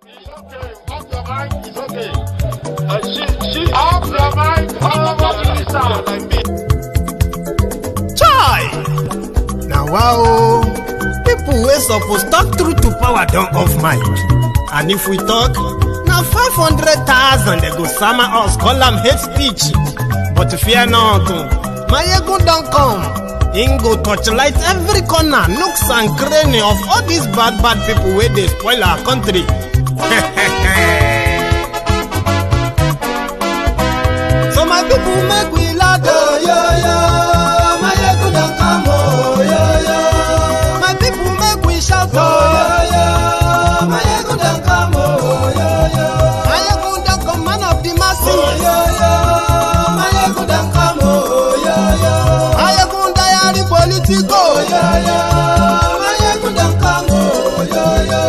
It's okay. Off your mind, it's okay. She off your mind, like me. Chai! Now wow, people wey suppose talk truth to power don't off mic. And if we talk, now 500,000 they go summer us, call them hate speech. But fear not, Maiyegun don't come. Him go torchlight every corner, nooks and cranny of all these bad people where they spoil our country. So my people make we loud, oh, yo, yo. Maiyegun don't come, oh, yo, yo. My people make we shout, oh, yo, yo. Maiyegun don't come, oh, yo, yo. Maiyegun don't come, man of the masses, oh, yo, yo. Maiyegun don't come, oh, yo, yo. Maiyegun diary Politico, oh, yo, yo. Maiyegun don't come, oh, yo, yo.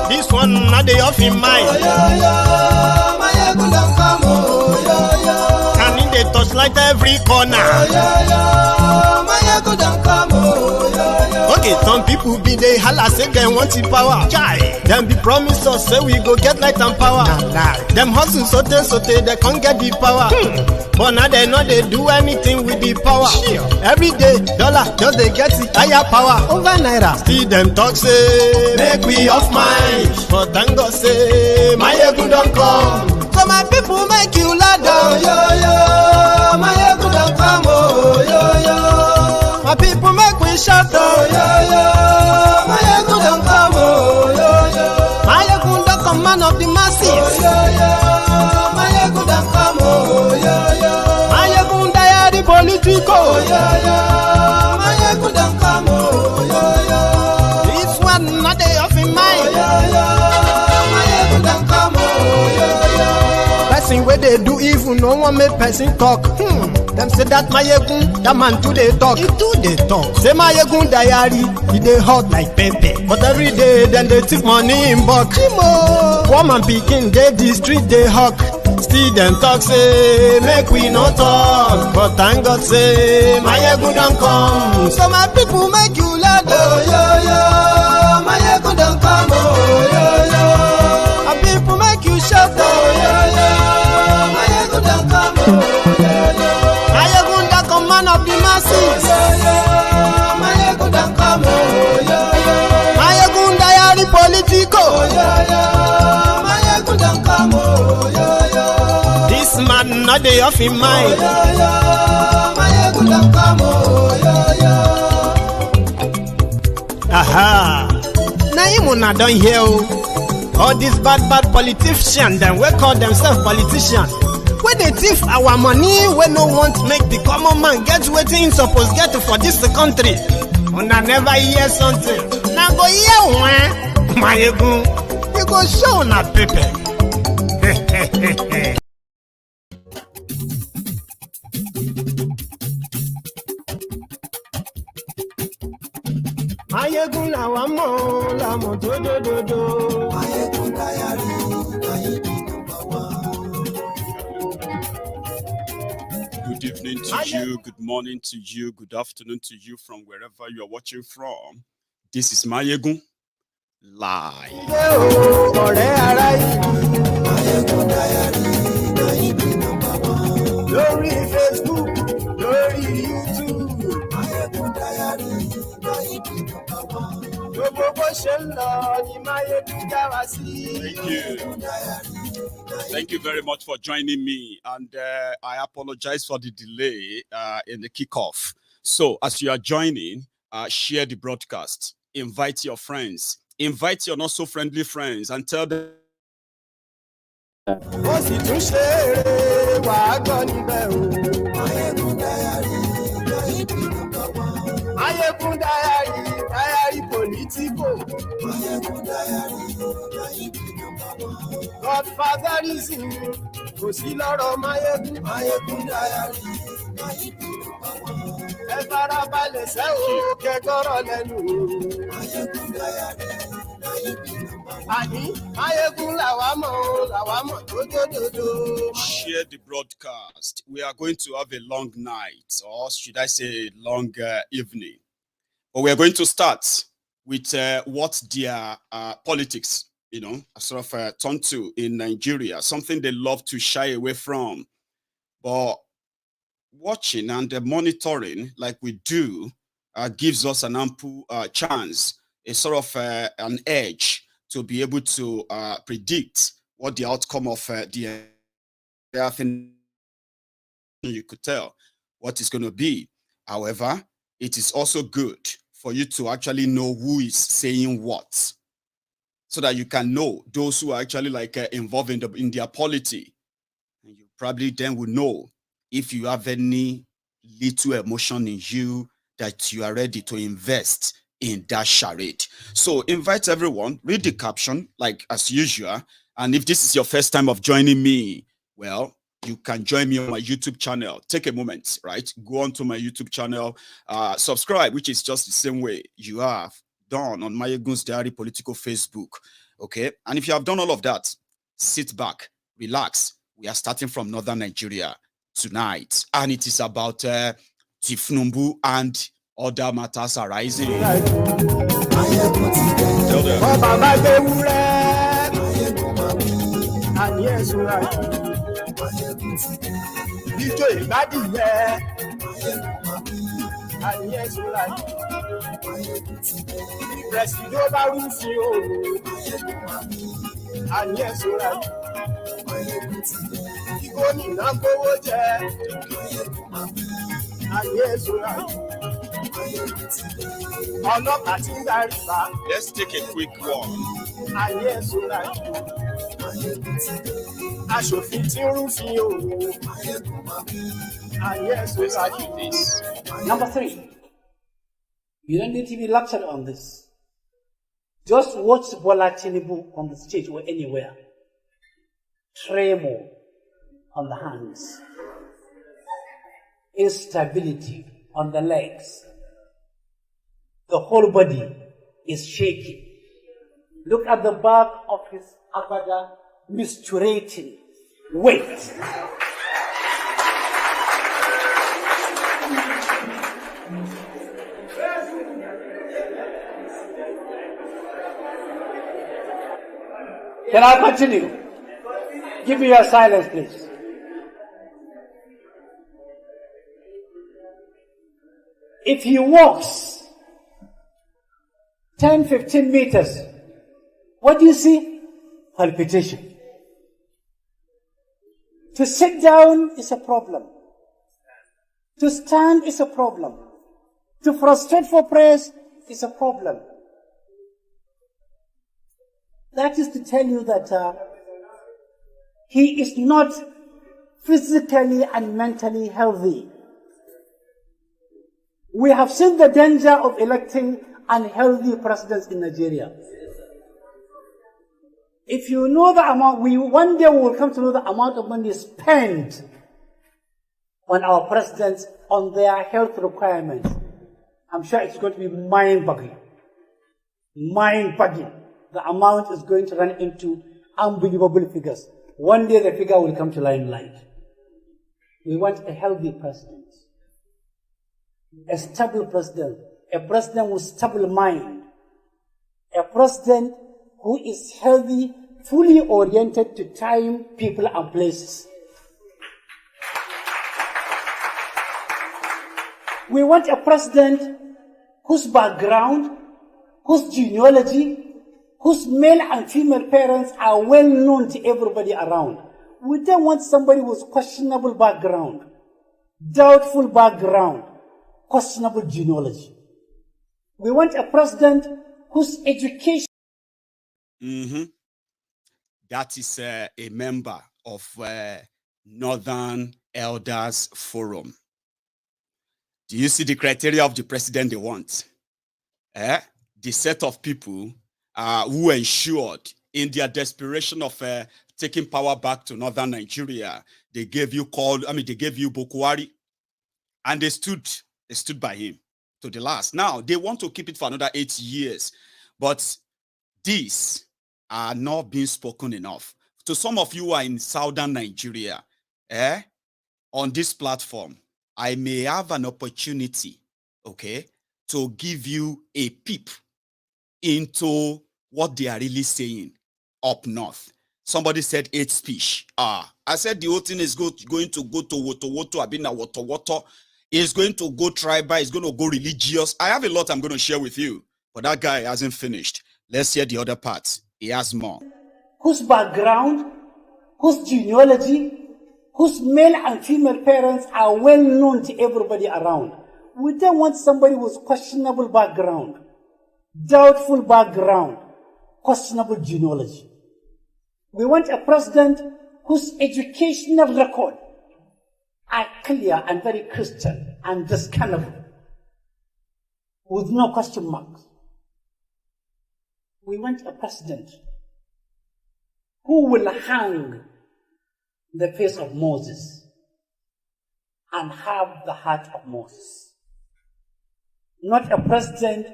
This one not the off in mind, oh, yo, yo. Maiyegun don't come, oh, yo, yo. And in the touchlight every corner, oh, yo, yo. Maiyegun don't come, oh, yo, yo. Okay, some people be they holla say they want the power. Chai. Them be promise us say we go get light and power. Nah. Them hustle sote they can't get the power. But now they know they do anything with the power. Sure. Every day, dollar just they get the higher power over naira. Still them talk say make we off mind. But thank God say Maiyegun don't come. So my people make you loud, oh, yo, yo. Maiyegun don't come, oh, yo, yo. My people make we shout, oh, yo, yo. Maiyegun don't come, oh, yo, yo. Maiyegun don't come, man of the masses, oh, yo, yo. Maiyegun don't come, oh, yo, yo. Maiyegun diary Politico, oh, yo, yo. Maiyegun don't come, oh, yo, yo. This one not the off in mind, oh, yo, yo. Maiyegun don't come, oh, yo, yo. Person where they do evil, no one make person talk. Them say that Maiyegun, that man too they talk. He too they talk. Say Maiyegun diary, he they hot like pepper. But every day, then they take money in bulk. Woman picking, they the street they hawk. Still them talk say, make we no talk. But thank God say, Maiyegun don't come. So my people make you loud, oh, yo, yo. Maiyegun don't come, oh, yo, yo. My people make you shout, oh, yo, yo. Maiyegun don't come, oh, yo, yo. Maiyegun don't come, man of the masses, oh, yo, yo. Maiyegun don't come, oh, yo, yo. Maiyegun diary Politico, oh, yo, yo. Maiyegun don't come, oh, yo, yo. This man not the off in mind, oh, yo, yo. Maiyegun don't come, oh, yo, yo. Aha. Now you not done here, oh. All these bad politicians, them we call themselves politicians. When they thief our money, we no want make the common man get what he supposed get for this country. And I never hear something. Now go hear one, Maiyegun, you go show na paper. Maiyegun la wa mo do do. Maiyegun diary, Maiyegun number one. Good evening to you, good morning to you, good afternoon to you from wherever you are watching from. This is Maiyegun live. Maiyegun diary, Maiyegun number one. Lórí Facebook, lórí YouTube. Maiyegun diary, Maiyegun number one. Thank you very much for joining me, and I apologize for the delay in the kickoff. So as you are joining, share the broadcast, invite your friends, invite your not so friendly friends, and tell them. Maiyegun diary Politico. Godfatherism, kò sí lọ́rọ̀ Maiyegun diary. Ẹ farabalẹ̀ sẹ́ o, kẹ́kọ̀rọ̀ lẹ́nu o. Àní Maiyegun làwa mọ̀ dódódódó. Share the broadcast. We are going to have a long night, or should I say a long evening. But we are going to start with what their politics sort of turn to in Nigeria, something they love to shy away from. But watching and monitoring like we do gives us an ample chance, a sort of an edge to be able to predict what the outcome of the thing you could tell what is going to be. However, it is also good for you to actually know who is saying what, so that you can know those who are actually like involved in their polity. And you probably then will know if you have any little emotion in you that you are ready to invest in that charade. So invite everyone, read the caption like as usual. And if this is your first time of joining me, well, you can join me on my YouTube channel. Take a moment, right? Go on to my YouTube channel, subscribe, which is just the same way you have done on MaiyegunsDiary Politico Facebook. Okay. And if you have done all of that, sit back, relax. We are starting from northern Nigeria tonight, and it is about Tinubu and other matters arising. Let's take a quick one. Number 3, you don't need to be lectured on this. Just watch Bola Tinubu on the stage or anywhere. Tremor on the hands, instability on the legs. The whole body is shaking. Look at the back of his abada, misturating. Wait. Can I continue? Give me your silence, please. If he walks 10, 15 meters, what do you see? Palpitation. To sit down is a problem. To stand is a problem. To prostrate for prayers is a problem. That is to tell you that he is not physically and mentally healthy. We have seen the danger of electing unhealthy presidents in Nigeria. If you know the amount, one day we will come to know the amount of money spent on our presidents on their health requirements. I'm sure it's going to be mind-boggling. Mind-boggling. The amount is going to run into unbelievable figures. One day the figure will come to limelight. We want a healthy president, a stable president, a president with stable mind, a president who is healthy, fully oriented to time, people, and places. We want a president whose background, whose genealogy, whose male and female parents are well known to everybody around. We don't want somebody with questionable background, doubtful background, questionable genealogy. We want a president whose education... That is a member of Northern Elders Forum. Do you see the criteria of the president they want? The set of people who ensured in their desperation of taking power back to Northern Nigeria, they gave you Bokwari, and they stood by him to the last. Now they want to keep it for another 8 years, but these are not being spoken enough. To some of you who are in Southern Nigeria, on this platform, I may have an opportunity, okay, to give you a peep into what they are really saying up north. Somebody said hate speech. I said the whole thing is going to go to woto, abina woto. It's going to go tribal, it's going to go religious. I have a lot I'm going to share with you, but that guy hasn't finished. Let's hear the other parts. He has more. Whose background, whose genealogy, whose male and female parents are well known to everybody around. We don't want somebody with questionable background, doubtful background, questionable genealogy. We want a president whose educational record are clear and very Christian and discernible, with no question marks. We want a president who will hang the face of Moses and have the heart of Moses. Not a president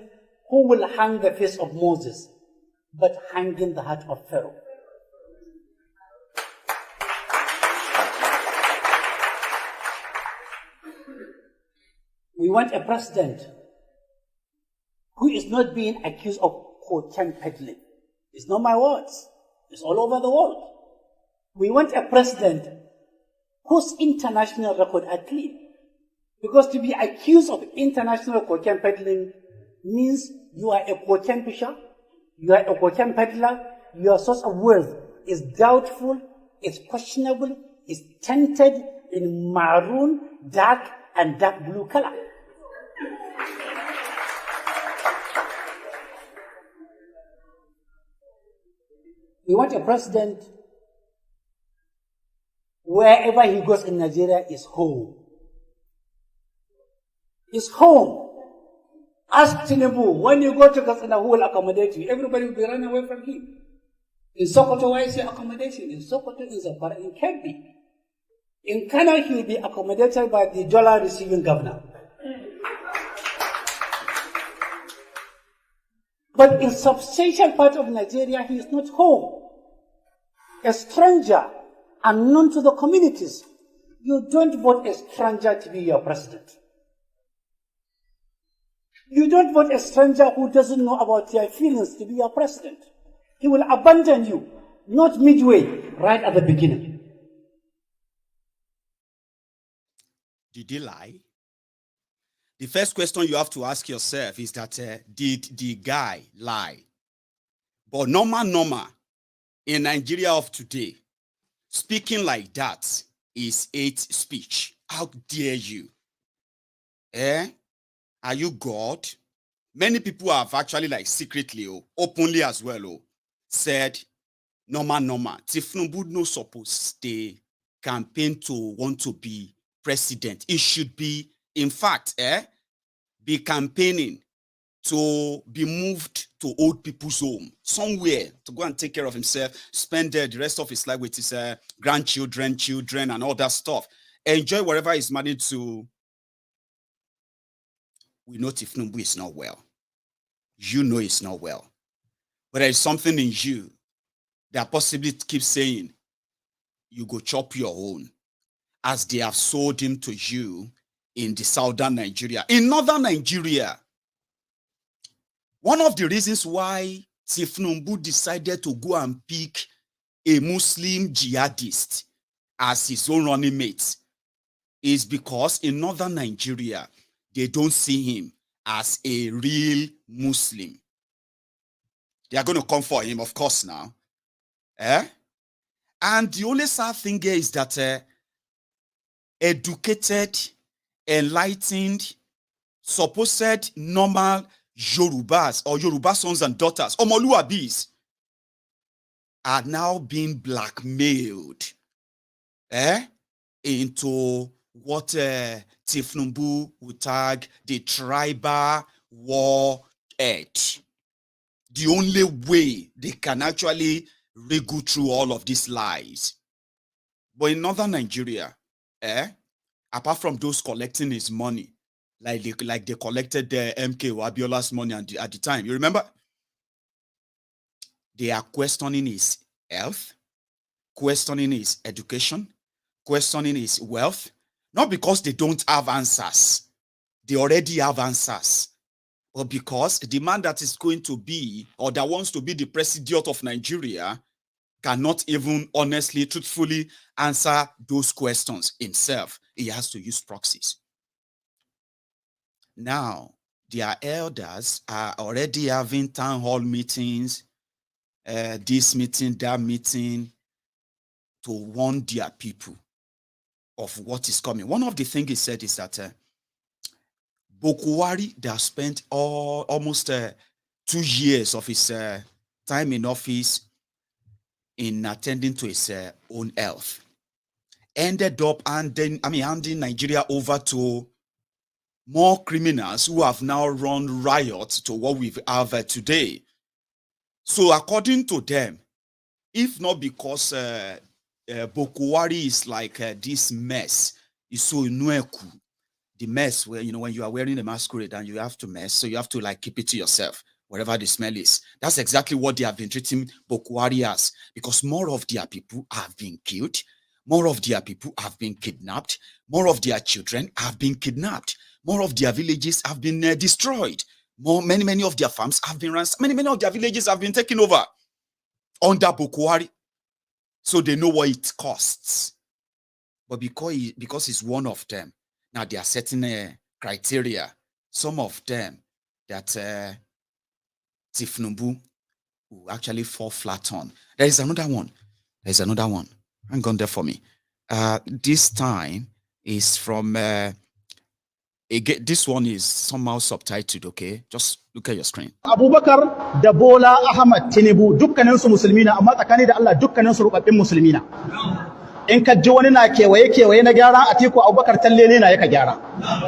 who will hang the face of Moses, but hanging the heart of Pharaoh. We want a president who is not being accused of cocaine peddling. It's not my words. It's all over the world. We want a president whose international record are clean. Because to be accused of international cocaine peddling means you are a cocaine pusher, you are a cocaine peddler, your source of wealth is doubtful, is questionable, is tinted in maroon, dark, and dark blue color. We want a president wherever he goes in Nigeria is home. Is home. Ask Tinubu, when you go to Katsina, who will accommodate you? Everybody will be running away from him. In Sokoto, why is he accommodation? In Sokoto, in Zapara, in Kebbi. In Kano, he will be accommodated by the dollar-receiving governor. But in substantial part of Nigeria, he is not home. A stranger, unknown to the communities. You don't vote a stranger to be your president. You don't vote a stranger who doesn't know about your feelings to be your president. He will abandon you, not midway, right at the beginning. Did he lie? The first question you have to ask yourself is that, did the guy lie? But normal, in Nigeria of today, speaking like that is hate speech. How dare you? Are you God? Many people have actually, like, secretly, openly as well, said, normal. Tinubu no suppose they campaign to want to be president. It should be, in fact, be campaigning to be moved to old people's home, somewhere to go and take care of himself, spend the rest of his life with his grandchildren, children, and all that stuff. Enjoy whatever he's managed to. We know Tinubu is not well. You know it's not well. But there is something in you that possibly keeps saying, you go chop your own, as they have sold him to you in the southern Nigeria. In northern Nigeria, one of the reasons why Tinubu decided to go and pick a Muslim jihadist as his own running mate is because in northern Nigeria, they don't see him as a real Muslim. They are going to come for him, of course, now. And the only sad thing here is that educated, enlightened, supposed normal Yorubas or Yoruba sons and daughters, Omoluabis, are now being blackmailed into what Tinubu would tag the tribal war edge. The only way they can actually wriggle through all of these lies. But in northern Nigeria, apart from those collecting his money, like they collected the MK Wabiola's money at the time, you remember? They are questioning his health, questioning his education, questioning his wealth, not because they don't have answers. They already have answers. But because the man that is going to be, or that wants to be the president of Nigeria, cannot even honestly, truthfully answer those questions himself. He has to use proxies. Now, their elders are already having town hall meetings, this meeting, that meeting, to warn their people of what is coming. One of the things he said is that Bokuwari, they have spent almost 2 years of his time in office in attending to his own health. Ended up handing Nigeria over to more criminals who have now run riot to what we have today. So according to them, if not because Bokuwari is like this mess, is so nueku, the mess where, when you are wearing a masquerade and you have to mess, so you have to like keep it to yourself, wherever the smell is. That's exactly what they have been treating Bokuwari as, because more of their people have been killed, more of their people have been kidnapped, more of their children have been kidnapped, more of their villages have been destroyed, many of their farms have been ransacked, many of their villages have been taken over under Bokuwari. So they know what it costs. But because he's one of them, now they are setting criteria. Some of them that Tinubu will actually fall flat on. There is another one. There's another one. Hang on there for me. This time is from again, this one is somehow subtitled, okay? Just look at your screen. Abubakar da Bola Ahmad Tinubu dukkaninsu musulmi na, amma tsakani da Allah dukkaninsu rubabbin musulmi na. In ka ji wani na kewaye na gyara Atiku Abubakar talle na yaka gyara.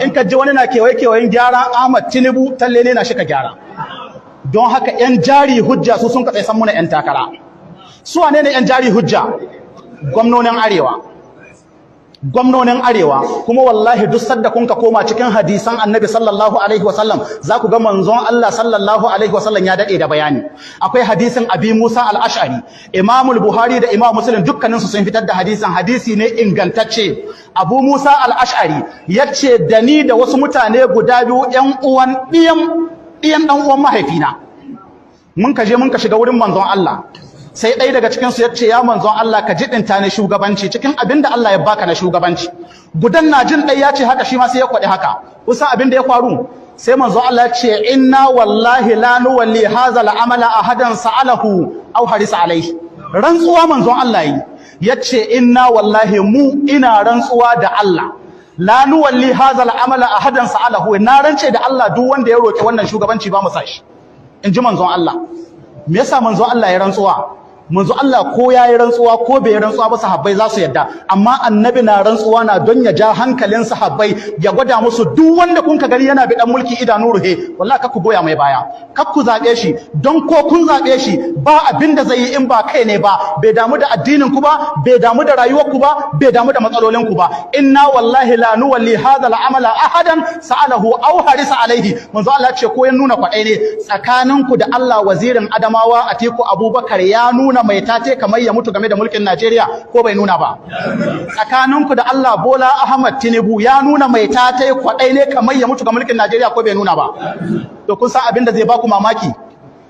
In ka ji wani na kewayen gyara Ahmad Tinubu talle na shi ka gyara. Don haka yan jari hujja su sun ka san muna yan takara. Su wane ne yan jari hujja? Gwamnonin Arewa, kuma wallahi duk sadda kun ka koma cikin hadisan Annabi sallallahu alaihi wasallam za ku ga manzon Allah sallallahu alaihi wasallam ya dade da bayani. Akwai hadisin Abi Musa al-Ash'ari, Imam al-Buhari da Imam Muslim dukkanin su sun fitar da hadisi ne ingantacce. Abu Musa al-Ash'ari yace da ni da wasu mutane guda biyu ƴan uwan ɗiyan dan uwan mahaifina. Mun ka shiga wurin manzon Allah. Sai ɗaya daga cikinsu ya ce, ya manzon Allah ka jiɗinta ne shugabanci cikin abin da Allah ya baka na shugabanci. Gudan na jin ɗaya ya ce haka, shi ma sai ya kwaɗi haka. Kusan abin da ya faru, sai manzon Allah ya ce, inna wallahi la nuwalli hadha al-amala ahadan sa'alahu aw harisa alaihi. Rantsuwa manzon Allah yi, ya ce inna wallahi mu ina rantsuwa da Allah. La nuwalli hadha al-amala ahadan sa'alahu, na rance da Allah duk wanda ya roki wannan shugabanci ba mu sashi. In ji manzon Allah. Me yasa manzon Allah ya rantsuwa? Manzo Allah ko yayi rantsuwa ko bai rantsuwa ba sahabbai za su yadda, amma annabi na rantsuwa na don ya ja hankalin sahabbai ya gwada musu duk wanda kun ka gani yana bi dan mulki idanu ruhe, wallahi kakku goya mai baya, kakku zabe shi, don ko kun zabe shi ba abin da zai yi in ba kai ne ba, bai damu da addinin ku ba, bai damu da rayuwar ku ba, bai damu da matsalolin ku ba. Inna wallahi la nuwalli hadha al-amala ahadan sa'alahu aw harisa alaihi. Manzo Allah ce ko ya nuna kwadai ne tsakaninku da Allah. Wazirin Adamawa Atiku Abubakar ya nuna mai tate kamar ya mutu game da mulkin Najeriya ko bai nuna ba? Tsakaninku da Allah Bola Ahmad Tinubu ya nuna mai tate kwadai ne kamar ya mutu ga mulkin Najeriya ko bai nuna ba? To kun san abin da zai baku mamaki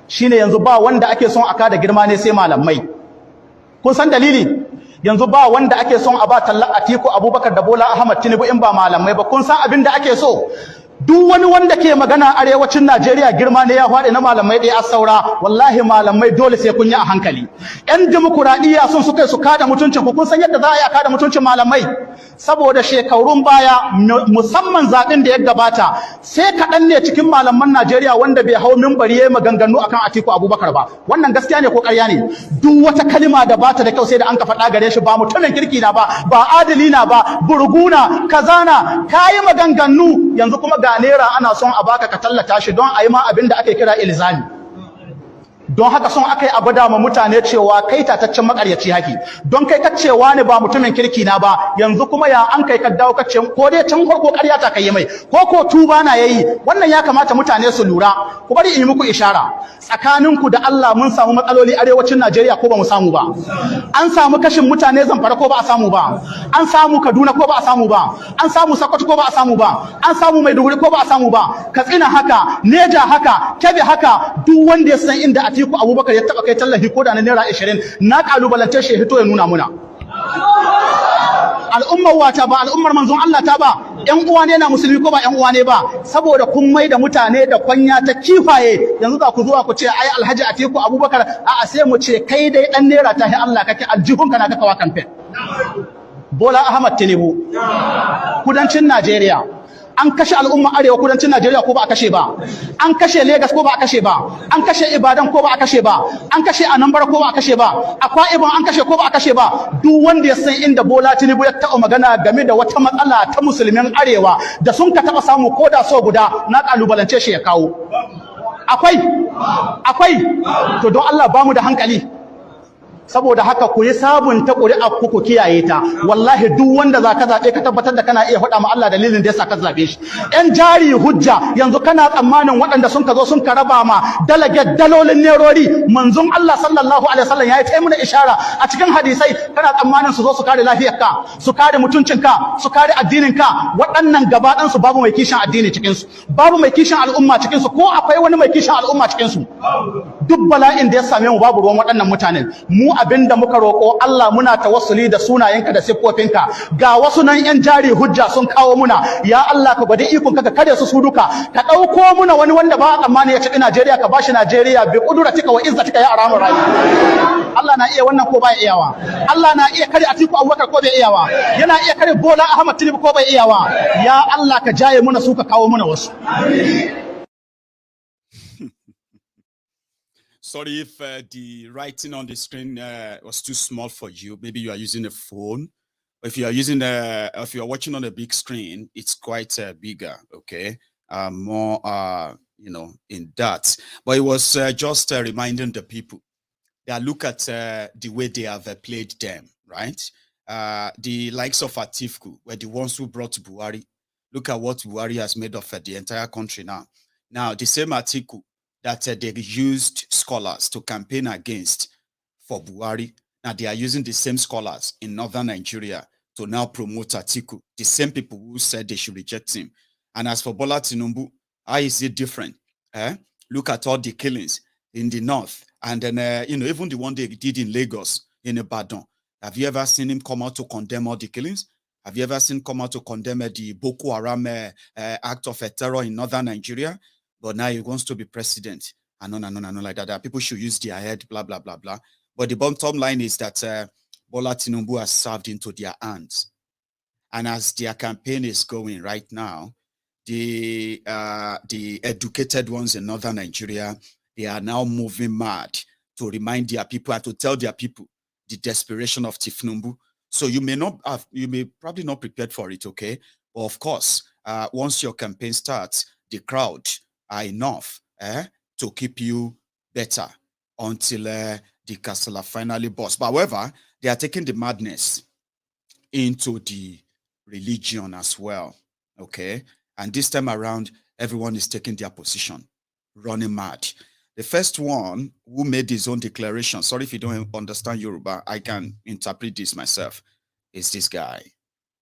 shine yanzu ba wanda ake son aka da girma ne sai malamai. Kun san dalili? Yanzu ba wanda ake son a ba tallar Atiku Abubakar da Bola Ahmad Tinubu in ba malamai ba. Kun san abin da ake so? Duk wani wanda ke magana arewacin Najeriya girma ne ya faɗi na malamai ɗaya saura. Wallahi malamai dole sai kun yi a hankali. Ƴan dimokuraɗiyya sun suka su kada mutuncin ku. Kun san yadda za a yi a kada mutuncin malamai? Saboda shekarun baya musamman zaɓen da ya gabata sai kaɗan ne cikin malaman Najeriya wanda bai hau mimbari yayi maganganu akan Atiku Abubakar ba. Wannan gaskiya ne ko ƙarya ne? Duk wata kalima da bata da kyau sai da an ka faɗa gare shi, ba mutumin kirki na ba, ba adali na ba, burguna, kazana, kayi maganganu. Yanzu kuma ga naira ana son a baka ka tallata shi don a yi ma abin da ake kira ilzami. Don haka son aka yi a gwada ma mutane cewa kai tataccen makaryaci haki, don kai kacewa ne ba mutumin kirki na ba. Yanzu kuma ya an kai ka dawo kace ko dai can farko ƙarya ta kai mai ko tuba na yayi. Wannan ya kamata mutane su lura. Ku bari in yi muku ishara, tsakaninku da Allah mun samu matsaloli arewacin Najeriya ko ba mu samu ba? An samu kashin mutane Zamfara ko ba a samu ba? An samu Kaduna ko ba a samu ba? An samu Sokoto ko ba a samu ba? An samu Maiduguri ko ba a samu ba? Katsina haka, Neja haka, Kebbi haka. Duk wanda ya san inda Atiku Abubakar ya taba kai tallafi ko da na naira 20 na kalubalance shi hito ya nuna muna al'ummar wata ba al'ummar manzon Allah ta ba ƴan uwa ne na musulmi ko ba ƴan uwa ne ba saboda kun mai da mutane da kwanya ta kifaye yanzu za ku zuwa ku ce ai Alhaji Atiku Abubakar a'a sai mu ce kai dai dan naira ta hi Allah kake aljihunka na kakawa campaign Bola Ahmad Tinubu kudancin Najeriya an kashe al'umma arewa kudancin Najeriya ko ba a kashe ba an kashe Lagos ko ba a kashe ba an kashe Ibadan ko ba a kashe ba an kashe Anambra ko ba a kashe ba Akwa Ibom an kashe ko ba a kashe ba duk wanda ya san inda Bola Tinubu ya taɓa magana game da wata matsala ta musulmin arewa da sun ka taɓa samu ko da so guda na kalubalance shi ya kawo akwai to don Allah ba mu da hankali saboda haka ku yi sabunta ƙuri'a ku kiyaye ta wallahi duk wanda zaka zabe ka tabbatar da kana iya faɗa ma Allah dalilin da yasa ka zabe shi ƴan jari hujja yanzu kana tsammanin waɗanda sun ka zo sun ka raba ma dalage dalolin nerori manzon Allah sallallahu alaihi wasallam ya yi mana ishara a cikin hadisai kana tsammanin su zo su kare lafiyarka su kare mutuncinka su kare addininka waɗannan gaba ɗan su babu mai kishin addini cikin su babu mai kishin al'umma cikin su ko akwai wani mai kishin al'umma cikin su duk bala'in da ya same mu babu ruwan waɗannan mutanen mu abinda muka roƙo Allah muna tawassuli da sunayenka da siffofinka ga wasu nan yan jari hujja sun kawo muna ya Allah ka gwada ikon ka kare su duka ka dauko muna wani wanda ba tsammani ya ci Najeriya ka bashi Najeriya bi kudratika wa izzatika ya aramur rahim Allah na iya wannan ko bai iyawa Allah na iya kare Atiku Abubakar ko bai iyawa yana iya kare Bola Ahmad Tinubu ko bai iyawa ya Allah ka jaye muna su ka kawo muna wasu Sorry if the writing on the screen was too small for you. Maybe you are using a phone. If you are using if you are watching on a big screen, it's quite bigger. Okay, more in that. But it was just reminding the people that look at the way they have played them, right? The likes of Atiku were the ones who brought Buhari. Look at what Buhari has made of the entire country now. Now the same Atiku that they used scholars to campaign against for Buhari. Now they are using the same scholars in northern Nigeria to now promote Atiku. The same people who said they should reject him. And as for Bola Tinubu, how is it different? Look at all the killings in the north. And then, even the one they did in Lagos, in Ibadan. Have you ever seen him come out to condemn all the killings? Have you ever seen him come out to condemn the Boko Haram act of terror in northern Nigeria? But now he wants to be president. And no, like that. People should use their head, blah, blah, blah, blah. But the bottom line is that Bola Tinubu has served into their hands. And as their campaign is going right now, the educated ones in northern Nigeria, they are now moving mad to remind their people and to tell their people the desperation of Tinubu. So you may probably not prepared for it, okay? But of course, once your campaign starts, the crowd are enough to keep you better until the castle finally bursts. But however, they are taking the madness into the religion as well, okay? And this time around, everyone is taking their position, running mad. The first one who made his own declaration, sorry if you don't understand Yoruba, I can interpret this myself, is this guy.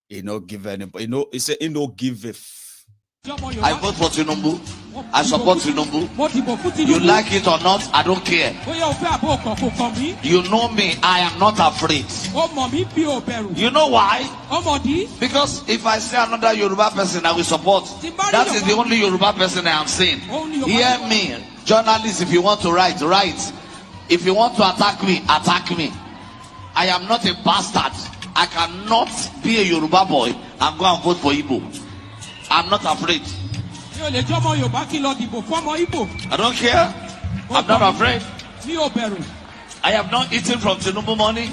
He no give anybody, he said he no give a I vote for Tinubu. I support Tinubu. You like it or not, I don't care. You know me, I am not afraid. You know why? Because if I see another Yoruba person I will support, that is the only Yoruba person I am seeing. Hear me, journalists, if you want to write, write. If you want to attack me, attack me. I am not a bastard. I cannot be a Yoruba boy and go and vote for Igbo. I'm not afraid. I don't care. I'm not afraid. I have not eaten from Tinubu money.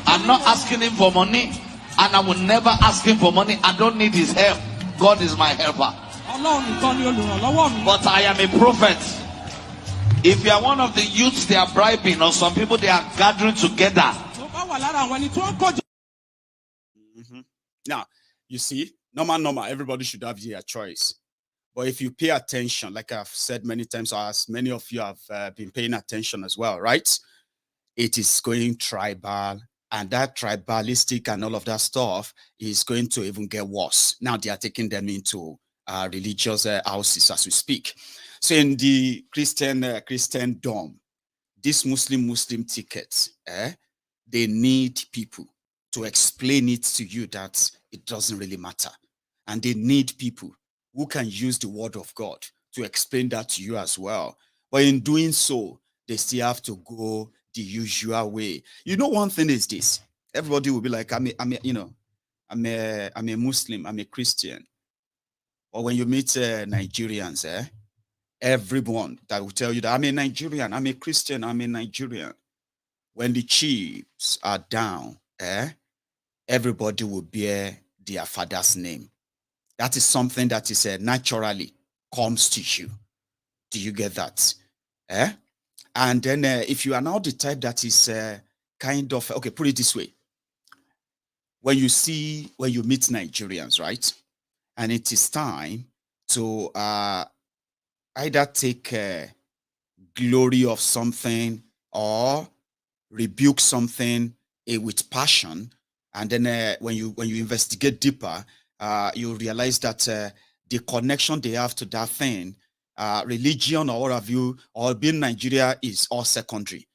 I'm not asking him for money. And I will never ask him for money. I don't need his help. God is my helper. But I am a prophet. If you are one of the youths they are bribing, or some people they are gathering together. Now, you see, normal, everybody should have their choice. But if you pay attention, like I've said many times, or as many of you have been paying attention as well, right? It is going tribal, and that tribalistic and all of that stuff is going to even get worse. Now they are taking them into religious houses as we speak. So in the Christendom, this Muslim tickets, they need people to explain it to you that it doesn't really matter. And they need people who can use the word of God to explain that to you as well. But in doing so, they still have to go the usual way. You know, one thing is this. Everybody will be like, I'm a Muslim, I'm a Christian. Or when you meet Nigerians, everyone that will tell you that I'm a Nigerian, I'm a Christian, I'm a Nigerian. When the chiefs are down, everybody will bear their father's name. That is something that is naturally comes to you. Do you get that? And then if you are now the type that is kind of, okay, put it this way. When you meet Nigerians, right? And it is time to either take glory of something or rebuke something with passion, and then when you investigate deeper, you realize that the connection they have to that thing, religion or what have you, or being Nigeria is all secondary.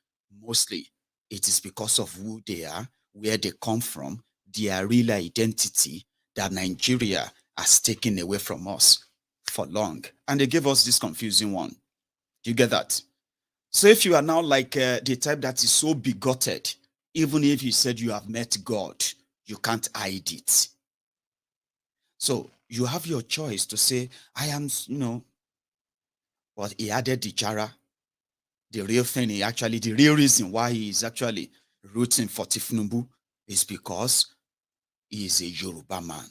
Mostly, it is because of who they are, where they come from, their real identity that Nigeria has taken away from us for long, and they gave us this confusing one. Do you get that? So if you are now like the type that is so bigoted, even if you said you have met God, you can't hide it. So you have your choice to say, I am, but he added the jara. The real thing, the real reason why he is actually rooting for Tinubu is because he is a Yoruba man.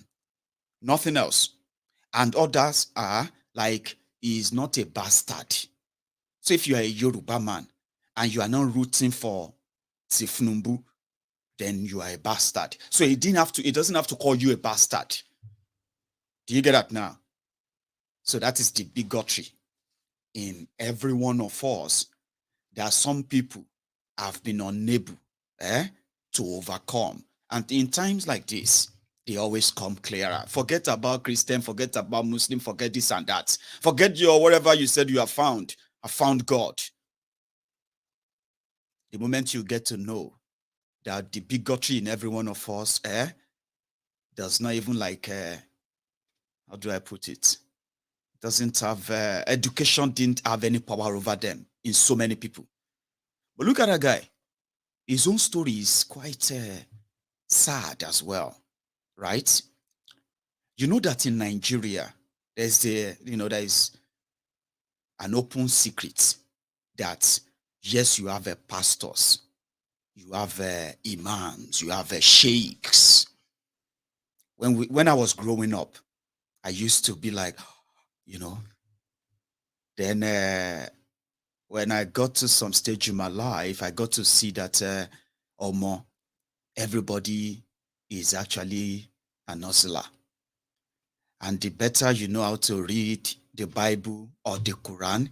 Nothing else. And others are like, he is not a bastard. So if you are a Yoruba man and you are not rooting for Tinubu, then you are a bastard. So it doesn't have to call you a bastard. Do you get that now? So that is the bigotry in every one of us that some people have been unable to overcome. And in times like this, they always come clearer. Forget about Christian, forget about Muslim, forget this and that. Forget your whatever you said you have found. I found God. The moment you get to know that the bigotry in every one of us does not even like, how do I put it? Doesn't have, education didn't have any power over them in so many people. But look at that guy. His own story is quite sad as well, right? You know that in Nigeria, there is an open secret that, yes, you have pastors, you have imams, you have sheikhs. When I was growing up, I used to be like, then when I got to some stage in my life, I got to see that everybody is actually an Muslim. And the better you know how to read the Bible or the Quran,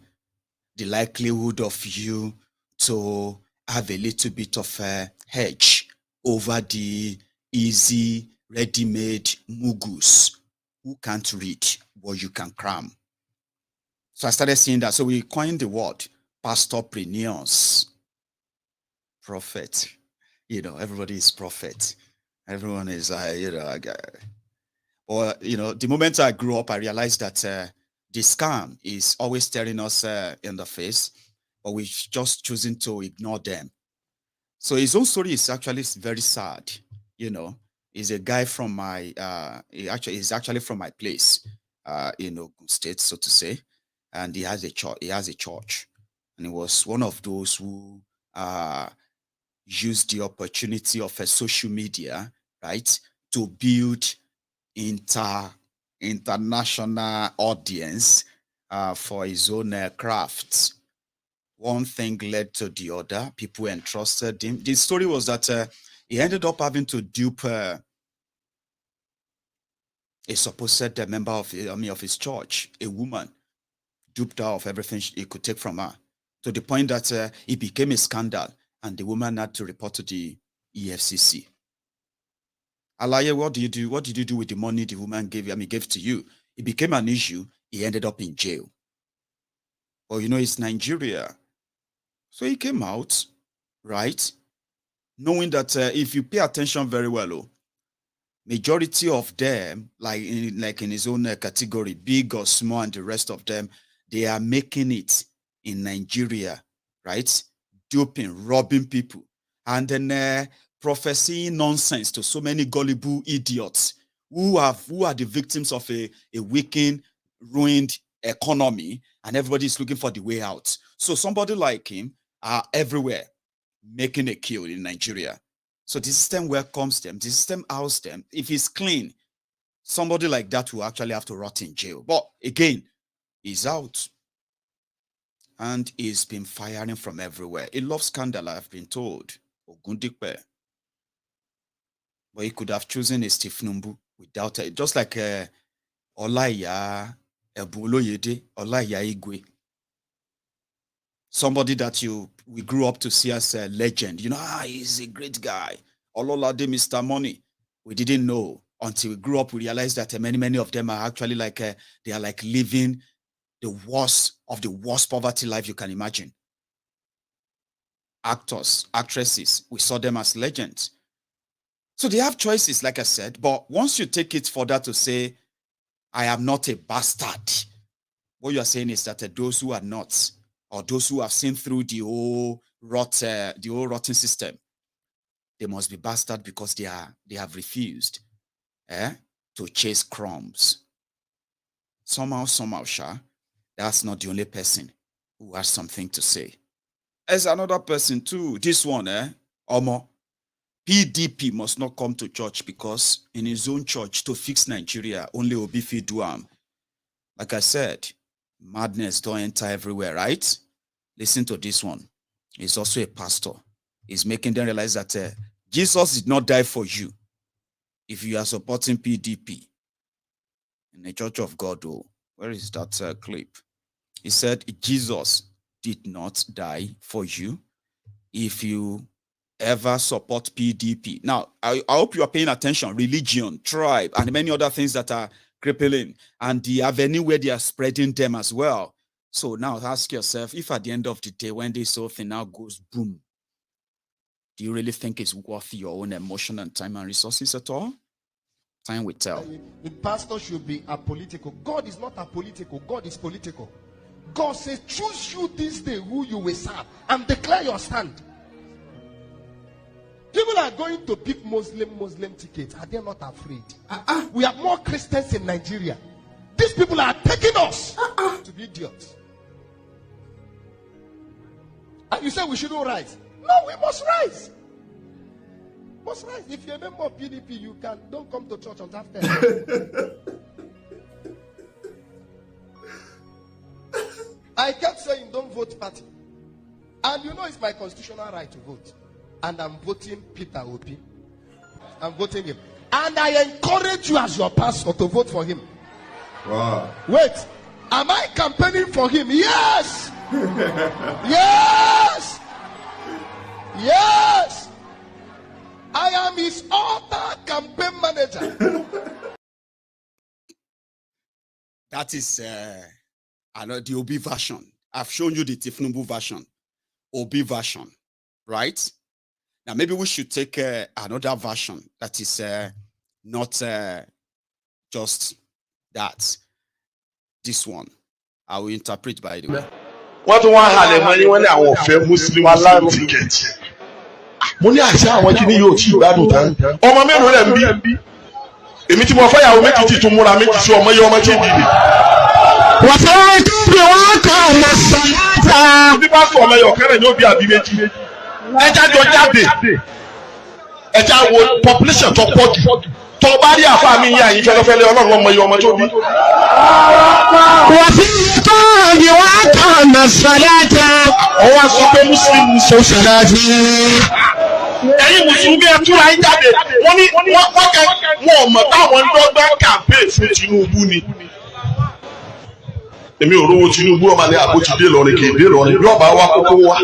the likelihood of you to have a little bit of a hedge over the easy, ready-made mugus who can't read what you can cram. So I started seeing that. So we coined the word pastorpreneurs, prophet. Everybody is prophet. Everyone is, or the moment I grew up, I realized that the scam is always staring us in the face, but we've just chosen to ignore them. So his own story is actually very sad. He's a guy from my, he's actually from my place, in Ogun State, so to say, and he has a church, and he was one of those who used the opportunity of a social media, right, to build international audience for his own crafts. One thing led to the other. People entrusted him. The story was that he ended up having to dupe a supposed member of his church, a woman, duped her of everything he could take from her, to the point that it became a scandal, and the woman had to report to the EFCC. Alaye, what did you do with the money the woman gave to you? It became an issue. He ended up in jail. But it's Nigeria. So he came out, right, knowing that if you pay attention very well, majority of them, like in his own category, big or small, and the rest of them, they are making it in Nigeria, right? Duping, robbing people, and then prophesying nonsense to so many gullible idiots who are the victims of a weakened, ruined economy, and everybody is looking for the way out. So somebody like him are everywhere making a kill in Nigeria. So the system welcomes them, the system outs them. If he's clean, somebody like that will actually have to rot in jail. But again, he's out. And he's been firing from everywhere. He loves scandal, I've been told. Ogundikpe. But he could have chosen a Tinubu without it. Just like Olaya Ebuloyede, Olaya Igwe. Somebody that we grew up to see as a legend. You know, he's a great guy. Ololade Mr. Money. We didn't know until we grew up. We realized that many of them are actually like they are like living the worst of the worst poverty life you can imagine. Actors, actresses, we saw them as legends. So they have choices, like I said. But once you take it further to say, I am not a bastard, what you are saying is that those who are not, or those who have seen through the whole rotten system, they must be bastard because they have refused to chase crumbs. Somehow, Sha, that's not the only person who has something to say. There's another person too. This one, Omo. PDP must not come to church because in his own church to fix Nigeria, only Obifi do am. Like I said, madness don't enter everywhere, right? Listen to this one. He's also a pastor. He's making them realize that Jesus did not die for you if you are supporting PDP. In the Church of God, oh, where is that clip? He said, Jesus did not die for you if you ever support PDP. Now, I hope you are paying attention. Religion, tribe, and many other things that are crippling, and the avenue where they are spreading them as well. So now ask yourself, if at the end of the day, when this whole thing now goes boom, do you really think it's worth your own emotion and time and resources at all? Time will tell. The pastor should be apolitical. God is not apolitical. God is political. God says, choose you this day who you will serve and declare your stand. People are going to pick Muslim tickets. Are they not afraid? We have more Christians in Nigeria. These people are taking us to be idiots. And you say we shouldn't rise. No, we must rise. Must rise. If you're a member of PDP, you don't come to church on after. I kept saying don't vote party. And you know it's my constitutional right to vote. And I'm voting Peter Obi. I'm voting him. And I encourage you as your pastor to vote for him. Wow. Wait. Am I campaigning for him? Yes. Yes. Yes. I am his altar campaign manager. That is the Obi version. I've shown you the Tinubu version. Obi version. Right? Now, maybe we should take another version that is not just that. This one. I will interpret by the way. What one had the money when I was Muslim ticket? Money I say I want to you to gbadun tan. Ọmọ mélòó lẹ nbi. Èmi tí mo fẹ́ yàwó méjì tí múra méjì sí ọmọ yẹ ọmọ tí dìde. Wa fa bi wa ka na salata. Bí bá sọ ọmọ yẹ ọ̀kẹ́rẹ́ ni ó bí àbí méjì. Ẹja jọ jáde. Ẹja wo population tó pọ̀ jù. Tó bá rí àfáà mi yà yín fẹ́lẹ́fẹ́lẹ́ Ọlọ́run ọmọ yẹ ọmọ tó bí. Wa fi ka bi wa ka na salata. Ó wá sọ pé Muslim so salati. Ẹ̀yin Mùsùlùmí ẹ túra yín jáde. Wọ́n ní wọ́n mọ̀ táwọn dọ́gba campaign fún Tinubu ni. Èmi ò rówó Tinubu ọmọ ní àbójúdé lọrin kì í dé lọrin yọba wa kókó wa.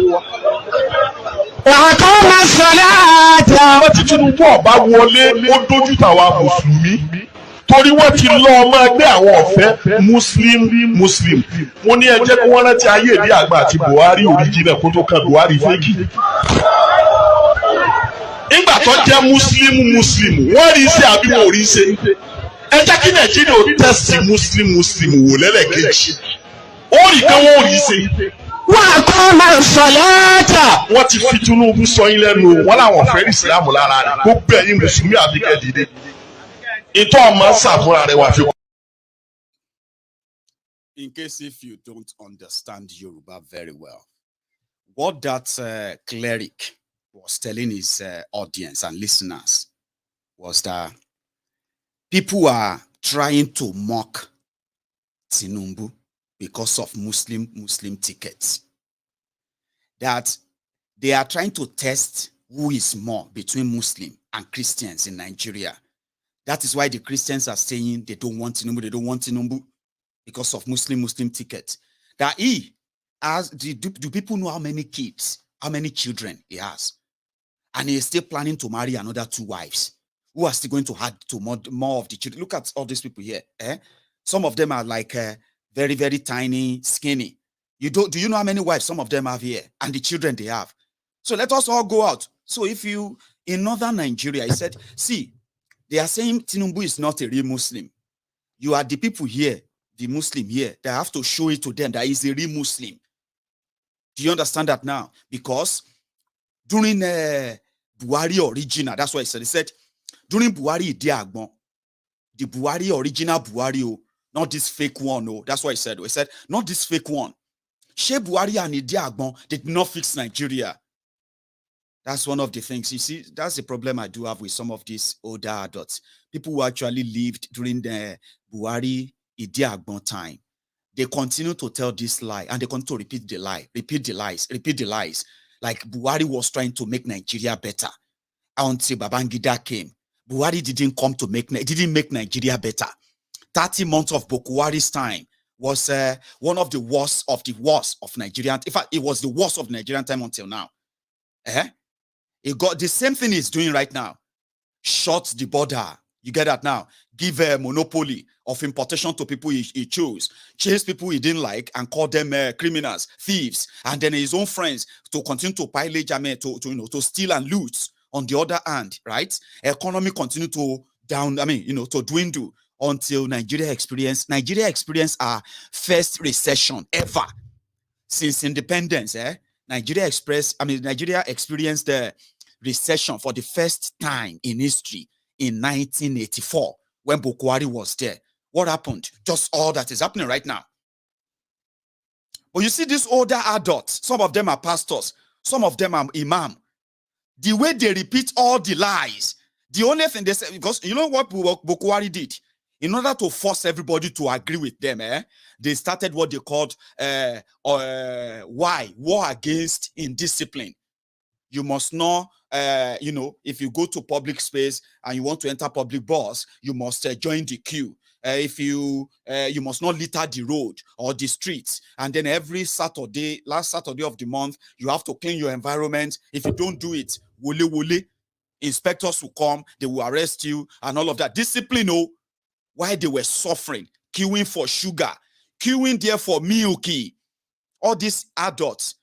Àkọ́mọ sọ̀láàtà. Wọ́n ti Tinubu ọba wọlé ó dójú tàwa Mùsùlùmí. torí wọ́n ti lọ ọmọ ẹgbẹ́ àwọn ọ̀fẹ́ muslim mo ní ẹ jẹ́ kí wọ́n rántí ayé ìdí àgbà àti Buhari original kó tó kan Buhari fake. nígbà tó jẹ́ muslim wọ́n rí ṣe àbí wọn ò rí ṣe ẹ jẹ́ kí Nàìjíríà ó tẹ̀sí muslim wò lẹ́lẹ́kejì ó rí kán wọ́n ò rí ṣe. wà á kọ́ máa sọ lẹ́tà. wọ́n ti fi Tinubu sọ yín lẹ́nu wọn làwọn fẹ́ ìsìlámù lára rẹ̀ gbogbo ẹ̀yin mùsùlùmí àbíkẹ́ dìde. In case if you don't understand Yoruba very well, what that cleric was telling his audience and listeners was that people are trying to mock Tinubu because of Muslim tickets. That they are trying to test who is more between Muslim and Christians in Nigeria. That is why the Christians are saying they don't want Tinubu, because of Muslim ticket. That he has, do people know how many kids, how many children he has? And he is still planning to marry another 2 wives, who are still going to add to more of the children. Look at all these people here. Some of them are like very, very tiny, skinny. Do you know how many wives some of them have here? And the children they have. So let us all go out. So if you, in northern Nigeria, he said, see, they are saying Tinubu is not a real Muslim. You are the people here, the Muslim here, that have to show it to them that he's a real Muslim. Do you understand that now? Because during Buhari original, that's what he said. He said, during Buhari Idiagbon, the Buhari original Buhari, not this fake one. Oh, that's what he said. He said, not this fake one. She Buhari and Idiagbon did not fix Nigeria. That's one of the things. You see, that's the problem I do have with some of these older adults. People who actually lived during the Buhari Idiagbon time. They continue to tell this lie and they continue to repeat the lie, repeat the lies. Like Buhari was trying to make Nigeria better until Babangida came. Buhari didn't make Nigeria better. 30 months of Buhari's time was one of the worst of Nigerian. In fact, it was the worst of Nigerian time until now. It got the same thing he's doing right now. Shut the border. You get that now? Give a monopoly of importation to people he chose. Chase people he didn't like and call them criminals, thieves. And then his own friends to continue to pillage, to steal and loot. On the other hand, right? Economy continue to to dwindle until Nigeria experienced our first recession ever since independence. Nigeria experienced the recession for the first time in history in 1984 when Buhari was there. What happened? Just all that is happening right now. But you see these older adults, some of them are pastors, some of them are imam. The way they repeat all the lies, the only thing they say, because you know what Buhari did? In order to force everybody to agree with them, they started what they called war against indiscipline. You must not, if you go to public space and you want to enter public bus, you must join the queue. You must not litter the road or the streets. And then every Saturday, last Saturday of the month, you have to clean your environment. If you don't do it, wole, inspectors will come, they will arrest you and all of that. Discipline, why they were suffering, queuing for sugar, queuing there for milky. All these adults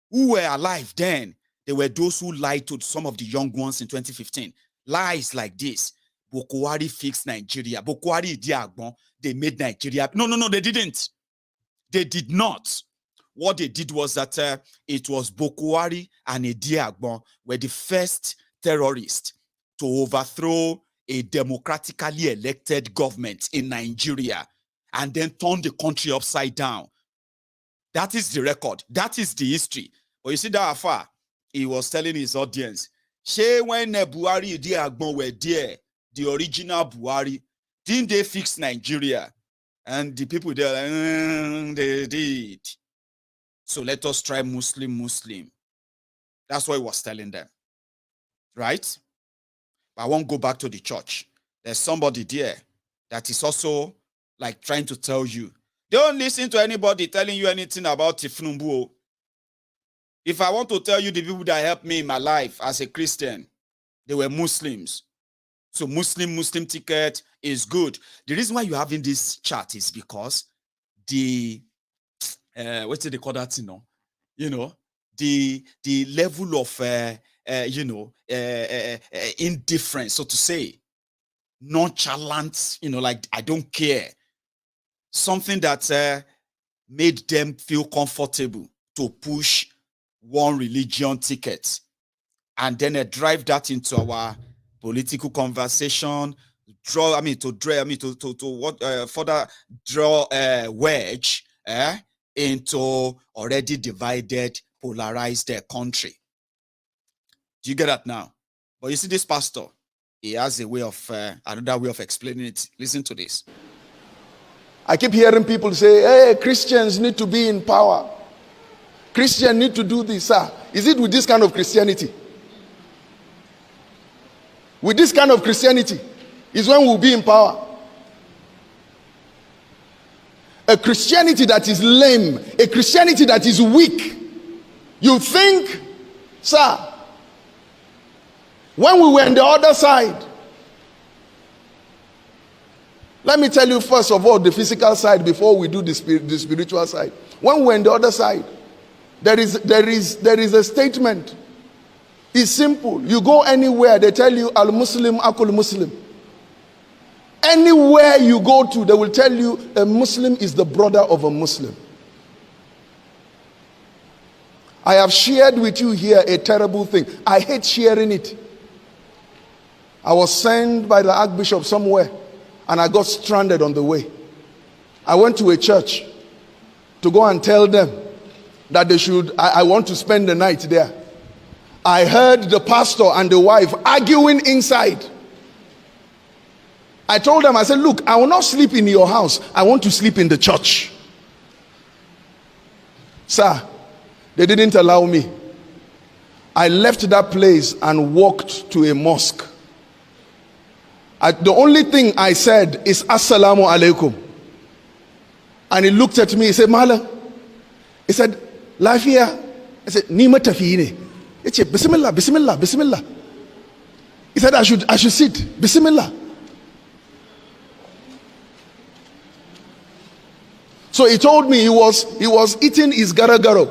who were alive then, they were those who lied to some of the young ones in 2015. Lies like this. Buhari fixed Nigeria. Buhari Idiagbon, they made Nigeria. No, they didn't. They did not. What they did was that it was Buhari and Idiagbon were the first terrorists to overthrow a democratically elected government in Nigeria and then turn the country upside down. That is the record. That is the history. But you see that afar, he was telling his audience, when Buhari Idiagbon were there, the original Buhari, didn't they fix Nigeria? And the people there, they did. So let us try Muslim. That's what he was telling them. Right? But I won't go back to the church. There's somebody there that is also like trying to tell you, don't listen to anybody telling you anything about Tinubu. If I want to tell you the people that helped me in my life as a Christian, they were Muslims. So Muslim ticket is good. The reason why you're having this chat is because the what do they call that? The level of indifference, so to say, nonchalant, like I don't care. Something that made them feel comfortable to push one religion ticket, and then drive that into our political conversation. Further draw a wedge into already divided, polarized country. Do you get that now? But you see, this pastor, he has a way of another way of explaining it. Listen to this. I keep hearing people say, hey, Christians need to be in power. Christians need to do this, sir. Is it with this kind of Christianity? With this kind of Christianity is when we'll be in power. A Christianity that is lame, a Christianity that is weak. You think, sir, when we were on the other side, let me tell you first of all the physical side before we do the spiritual side. When we were on the other side, there is a statement. It's simple. You go anywhere, they tell you al-Muslim akul Muslim. Anywhere you go to, they will tell you a Muslim is the brother of a Muslim. I have shared with you here a terrible thing. I hate sharing it. I was sent by the Archbishop somewhere and I got stranded on the way. I went to a church to go and tell them that they should, I want to spend the night there. I heard the pastor and the wife arguing inside. I told them, I said, look, I will not sleep in your house. I want to sleep in the church. Sir, they didn't allow me. I left that place and walked to a mosque. The only thing I said is Assalamu alaikum. And he looked at me, he said, Mala. He said, Lafiya. I said, Nima tafine. He said, Bismillah, Bismillah, Bismillah. He said, I should sit. Bismillah. So he told me he was eating his garagaro.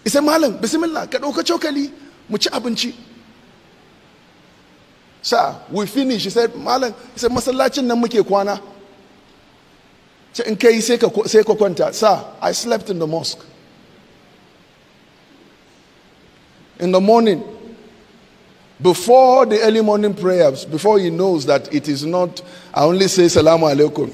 He said, Malam, Bismillah, kadoka chokali, mucha abunchi. Sir, we finished. He said, Malam, he said, Masalachin na muke kwana. Sir, I slept in the mosque. In the morning, before the early morning prayers, before he knows that it is not, I only say Salamu Alaikum,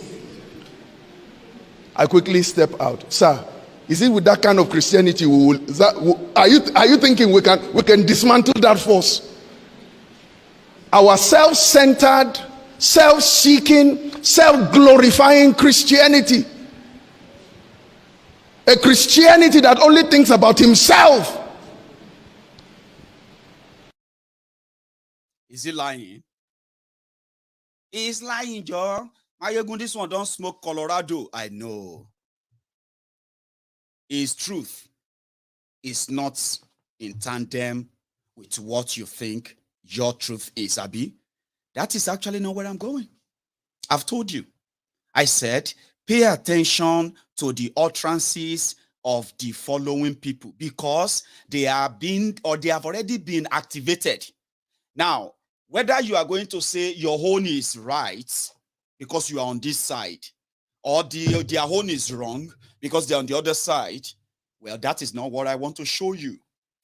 I quickly step out. Sir, is it with that kind of Christianity are you thinking we can dismantle that force? Our self-centered, self-seeking, self-glorifying Christianity. A Christianity that only thinks about himself. Is he lying? He's lying, Joe. Maiyegun, this one don't smoke Colorado. I know. His truth is not in tandem with what you think your truth is, Abi. That is actually not where I'm going. I've told you. I said, pay attention to the utterances of the following people because they have already been activated. Now, whether you are going to say your own is right because you are on this side, or their own is wrong because they're on the other side, well, that is not what I want to show you.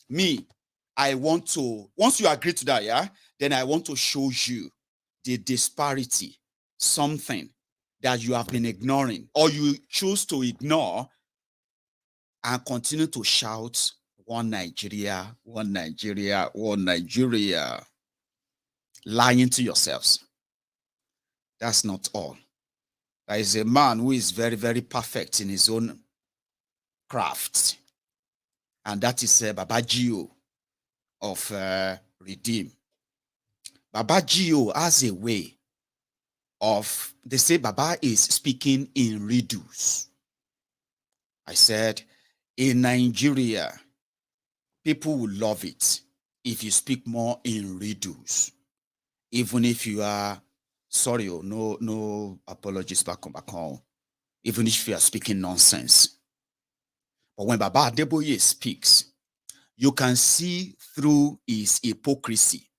Me, I want to, once you agree to that, yeah, then I want to show you the disparity, something that you have been ignoring, or you choose to ignore and continue to shout, one Nigeria, one Nigeria, one Nigeria. Lying to yourselves. That's not all. There is a man who is very, very perfect in his own craft. And that is Baba Gio of Redeem. Baba Gio has a way of, they say Baba is speaking in riddles. I said, in Nigeria, people will love it if you speak more in riddles. even if you are sorry, no apologies back home, even if you are speaking nonsense. But when Baba Adeboye speaks, you can see through his hypocrisy.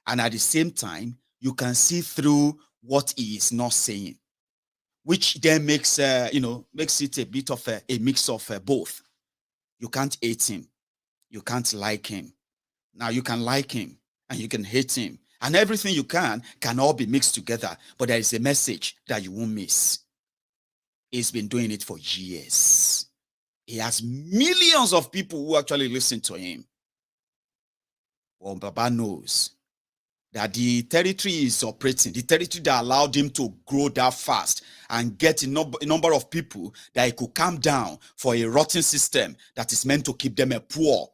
And at the same time, you can see through what he is not saying, which then makes it a bit of a mix of both. You can't hate him. You can't like him. Now you can like him and you can hate him. And everything you can all be mixed together. But there is a message that you won't miss. He's been doing it for years. He has millions of people who actually listen to him. Well, Baba knows that the territory is operating, the territory that allowed him to grow that fast and get a number of people that he could calm down for a rotten system that is meant to keep them poor.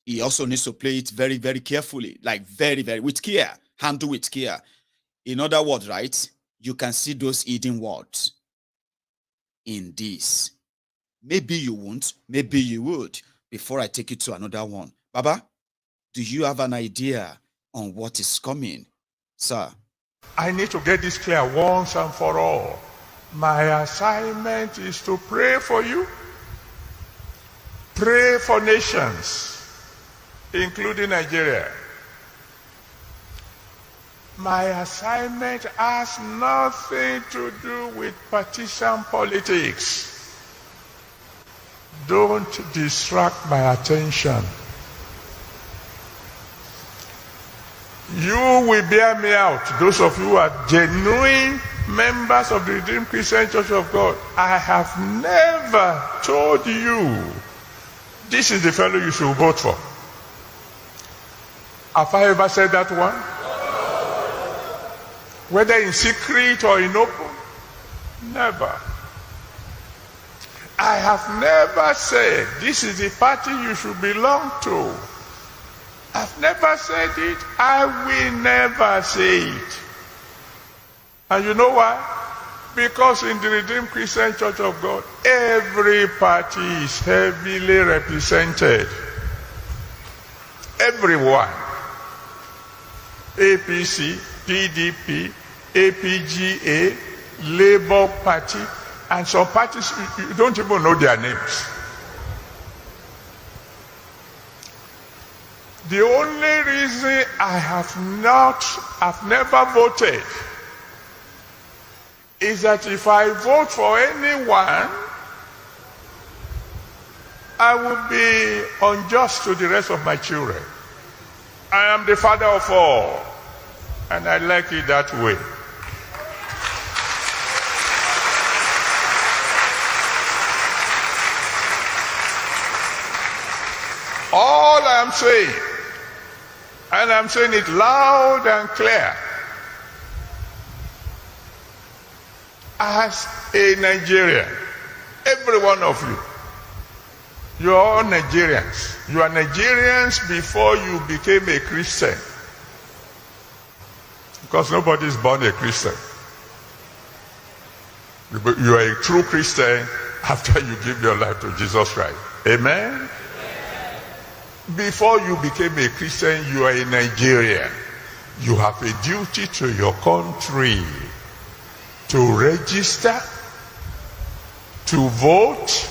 He also needs to play it very, very carefully, like very, very, with care, handle with care. In other words, right, you can see those hidden words in this. Maybe you won't, maybe you would. Before I take you to another one. Baba, do you have an idea on what is coming, sir? I need to get this clear once and for all. My assignment is to pray for you, pray for nations, including Nigeria. My assignment has nothing to do with partisan politics. Don't distract my attention. You will bear me out, those of you who are genuine members of the Redeemed Christian Church of God. I have never told you this is the fellow you should vote for. Have I ever said that one? Whether in secret or in open? Never. I have never said this is the party you should belong to. I've never said it. I will never say it. And you know why? Because in the Redeemed Christian Church of God, every party is heavily represented. Everyone. APC, PDP, APGA, Labour Party, and some parties, you don't even know their names. The only reason I've never voted is that if I vote for anyone, I will be unjust to the rest of my children. I am the father of all, and I like it that way. All I'm saying, and I'm saying it loud and clear, as a Nigerian, every one of you, you are all Nigerians. You are Nigerians before you became a Christian. Because nobody is born a Christian. You are a true Christian after you give your life to Jesus Christ. Amen? Before you became a Christian, you are a Nigerian. You have a duty to your country to register, to vote,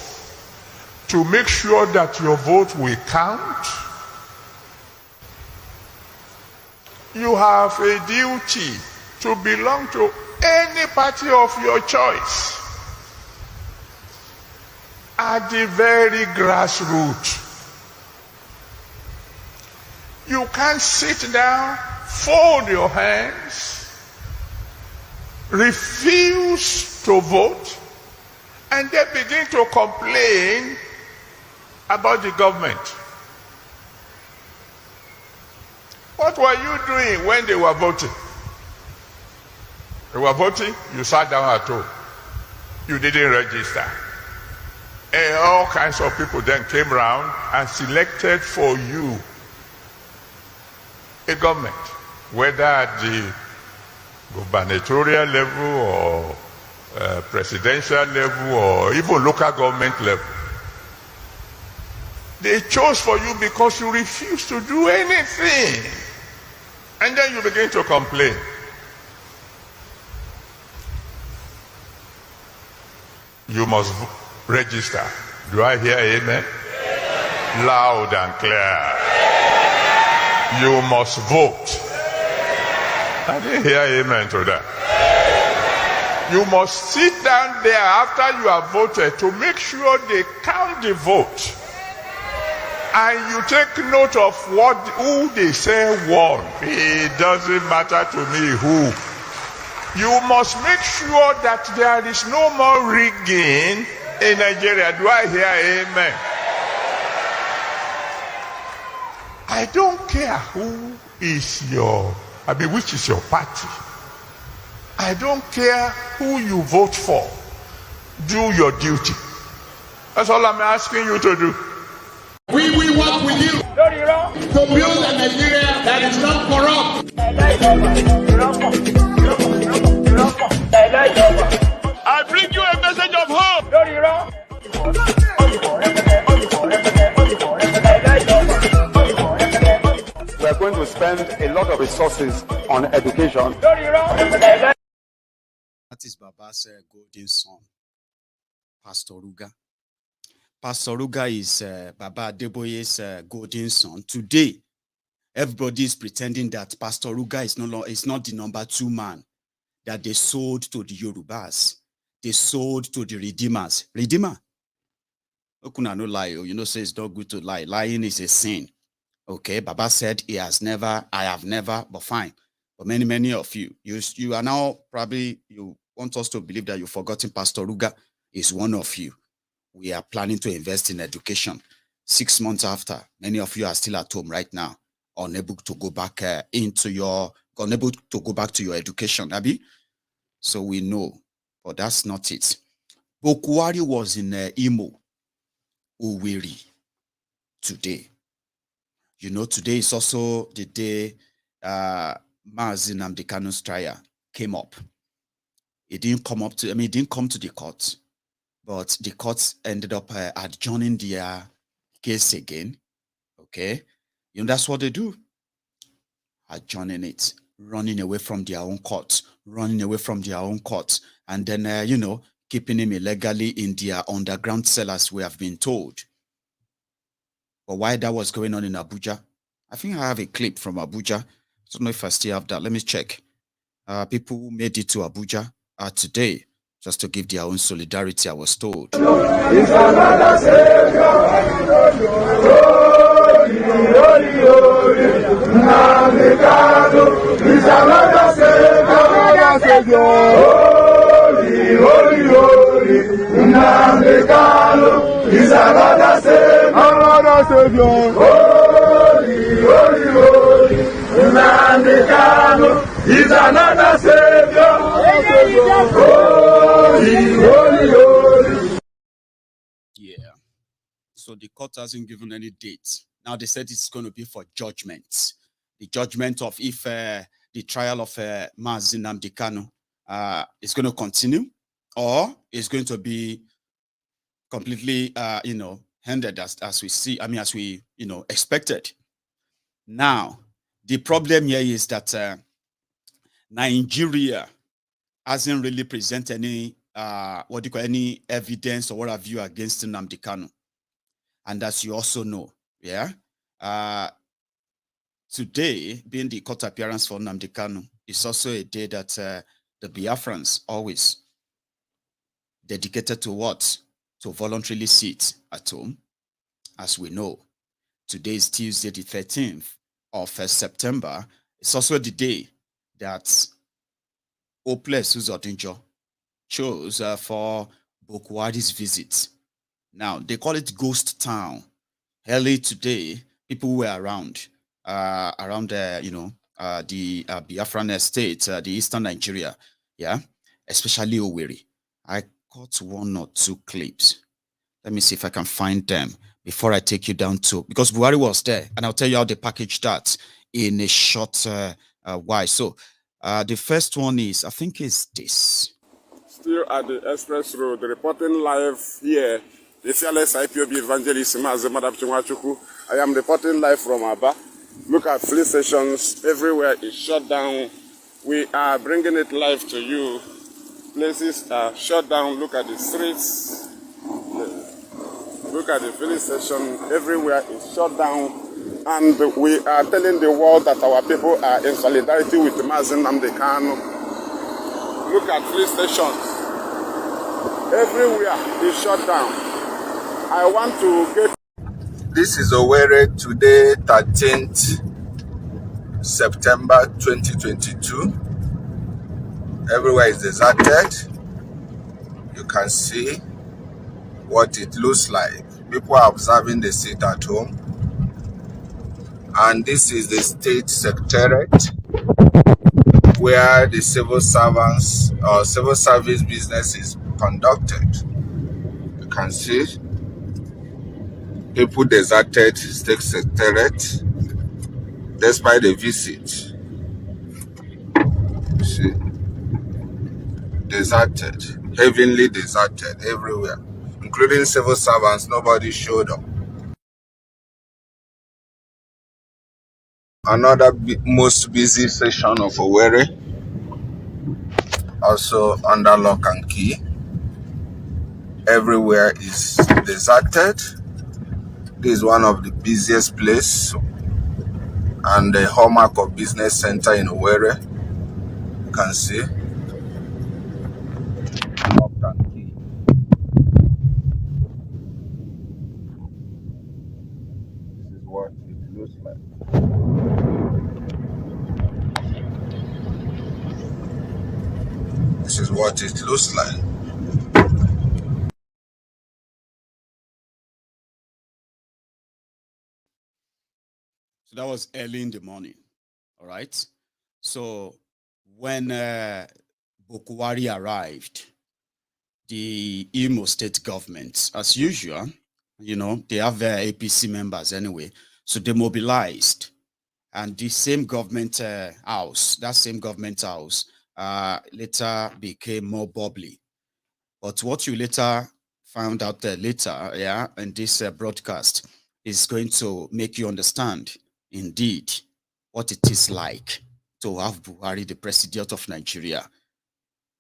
to make sure that your vote will count. You have a duty to belong to any party of your choice at the very grassroots. You can't sit down, fold your hands, refuse to vote, and then begin to complain about the government. What were you doing when they were voting? They were voting, you sat down at home. You didn't register. And all kinds of people then came around and selected for you a government, whether at the gubernatorial level or presidential level or even local government level. They chose for you because you refused to do anything. And then you begin to complain. You must register. Do I hear amen? Loud and clear. You must vote. I didn't hear amen to that. You must sit down there after you have voted to make sure they count the vote. And you take note of who they say won. It doesn't matter to me who. You must make sure that there is no more rigging in Nigeria. Do I hear amen? I don't care who is which is your party. I don't care who you vote for. Do your duty. That's all I'm asking you to do. We will work with you to build a Nigeria that is not corrupt. I bring you a message of hope. We are going to spend a lot of resources on education. That is Baba's golden son, Pastor Ruga. Pastor Ruga is Baba Adeboye's golden son. Today, everybody is pretending that Pastor Ruga is not the number 2 man that they sold to the Yorubas. They sold to the Redeemers. Redeemer? Okuna no lie. You know, say it's not good to lie. Lying is a sin. Okay, Baba said I have never, but fine. But many of you are now probably, you want us to believe that you've forgotten Pastor Ruga is one of you. We are planning to invest in education. 6 months after, many of you are still at home right now, unable to go back to your education, Abi. So we know, but that's not it. Bokuwari was in Imo, Uwiri, today. You know, today is also the day Mazi Nnamdi Kanu's trial came up. It didn't come to the court. But the courts ended up adjourning their case again. Okay? You know, that's what they do. Adjourning it. Running away from their own courts. And then, keeping him illegally in their underground cellars, we have been told. But why that was going on in Abuja? I think I have a clip from Abuja. I don't know if I still have that. Let me check. People who made it to Abuja today, just to give their own solidarity, I was told. He's another savior. Yeah. So the court hasn't given any date. Now they said it's going to be for judgment. The judgment of if the trial of Mazi Nnamdi Kanu is going to continue, or is going to be completely, ended as we see. As we expected. Now the problem here is that Nigeria hasn't really presented any any evidence or what have you against Nnamdi Kanu. And as you also know, today being the court appearance for Nnamdi Kanu is also a day that the Biafrans always dedicated to what? To voluntarily sit at home. As we know, today is Tuesday the 13th of September. It's also the day that Hopeless Uzodinjo chose for Bokwadi's visit. Now, they call it Ghost Town. Early today, people were around the Biafran estate, the eastern Nigeria, especially Owerri. I caught 1 or 2 clips. Let me see if I can find them before I take you down to, because Buhari was there, and I'll tell you how they packaged that in a short while. So the first one is, I think is this. Still at the Express Road, reporting live here, the fearless IPOB evangelist Mazi Madam Chimwachuku. I am reporting live from Aba. Look at police stations. Everywhere is shut down. We are bringing it live to you. Places are shut down. Look at the streets. Look at the police station. Everywhere is shut down. And we are telling the world that our people are in solidarity with Maiyegun Kanu. Look at police stations. Everywhere is shut down. I want to get... This is Owerri today, 13th September 2022. Everywhere is deserted. You can see what it looks like. People are observing the sit at home. And this is the state secretariat where the civil servants or civil service business is conducted. You can see people deserted state secretariat despite the visit. You see, deserted, heavily deserted everywhere, including civil servants. Nobody showed up. Another most busy session of Owerri, also under lock and key. Everywhere is deserted. This is one of the busiest places and the hallmark of business center in Owerri. You can see lock and key. This is what it looks like. This is what it looks like. So that was early in the morning. All right. So when Bokwari arrived, the Imo state government, as usual, you know, they have their APC members anyway. So they mobilized. And the same government house, that same government house, later became more bubbly. But what you later found out later, yeah, in this broadcast is going to make you understand, indeed, what it is like to have Buhari, the president of Nigeria,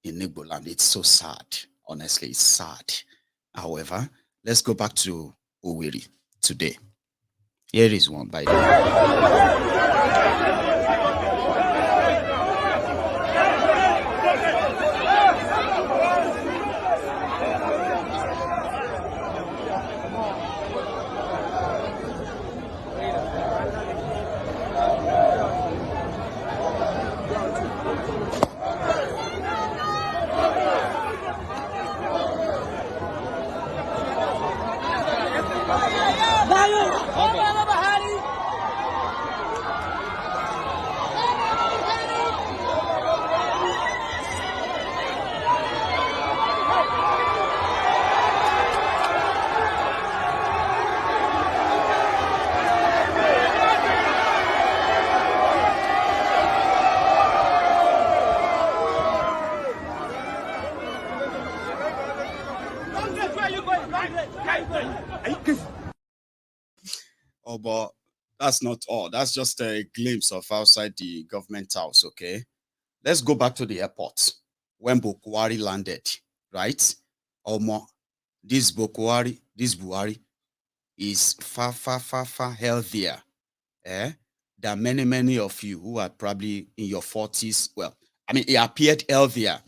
in Igbo land. It's so sad. Honestly, it's sad. However, let's go back to Owerri today. Here is one by the way. Oh, but that's not all. That's just a glimpse of outside the government house, okay? Let's go back to the airport when Bokwari landed, right? Omo, this Buhari is far healthier than many of you who are probably in your 40s. Well, I mean, he appeared healthier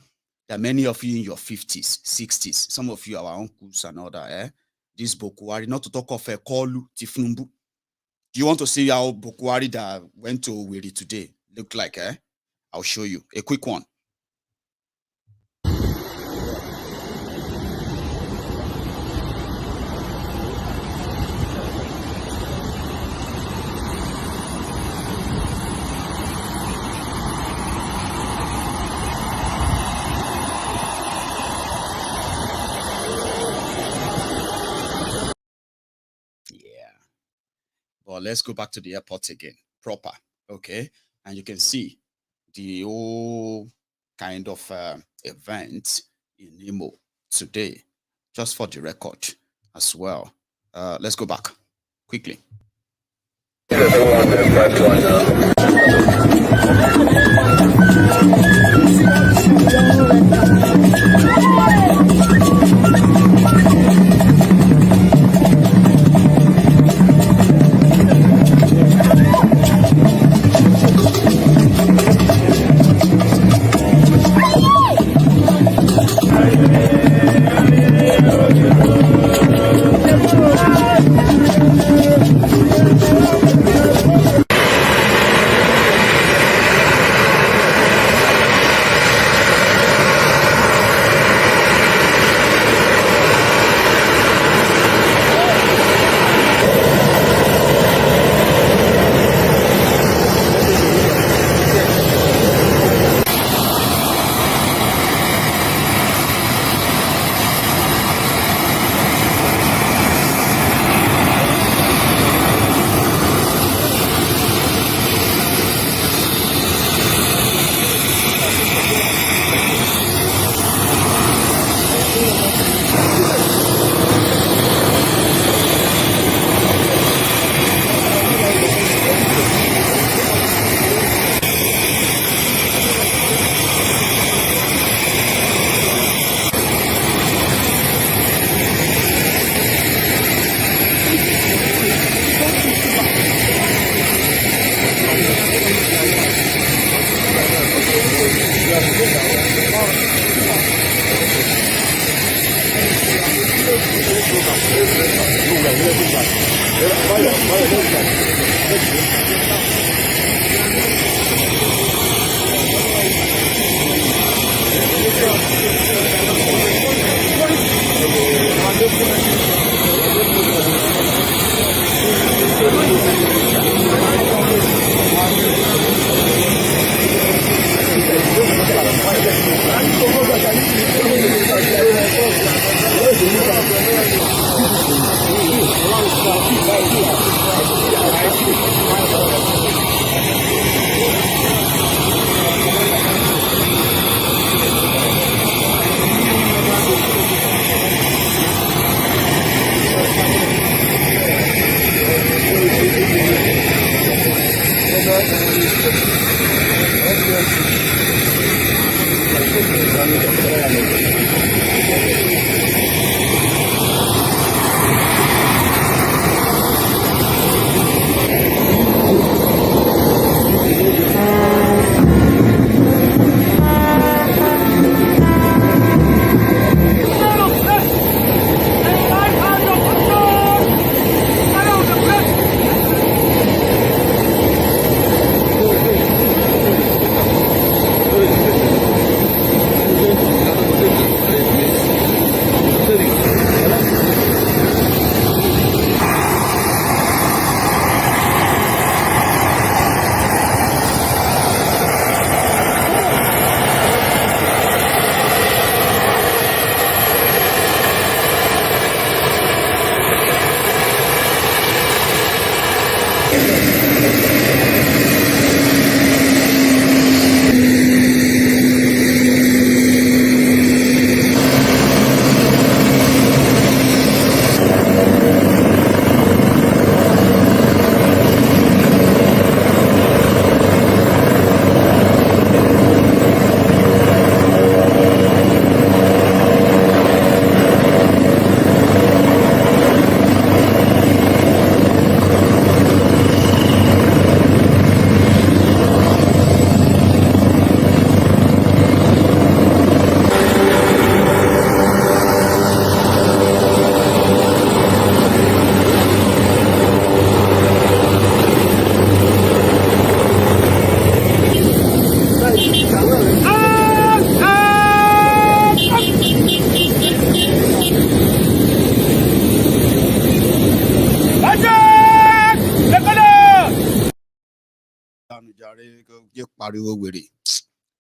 than many of you in your 50s, 60s. Some of you, our uncles and all that, This Bokwari, not to talk of Kolu Tifnumbu. Do you want to see how Bokwari that went to Owerri today look like? I'll show you a quick one. Well, let's go back to the airport again, proper, okay? And you can see the whole kind of event in Imo today, just for the record as well. Let's go back quickly.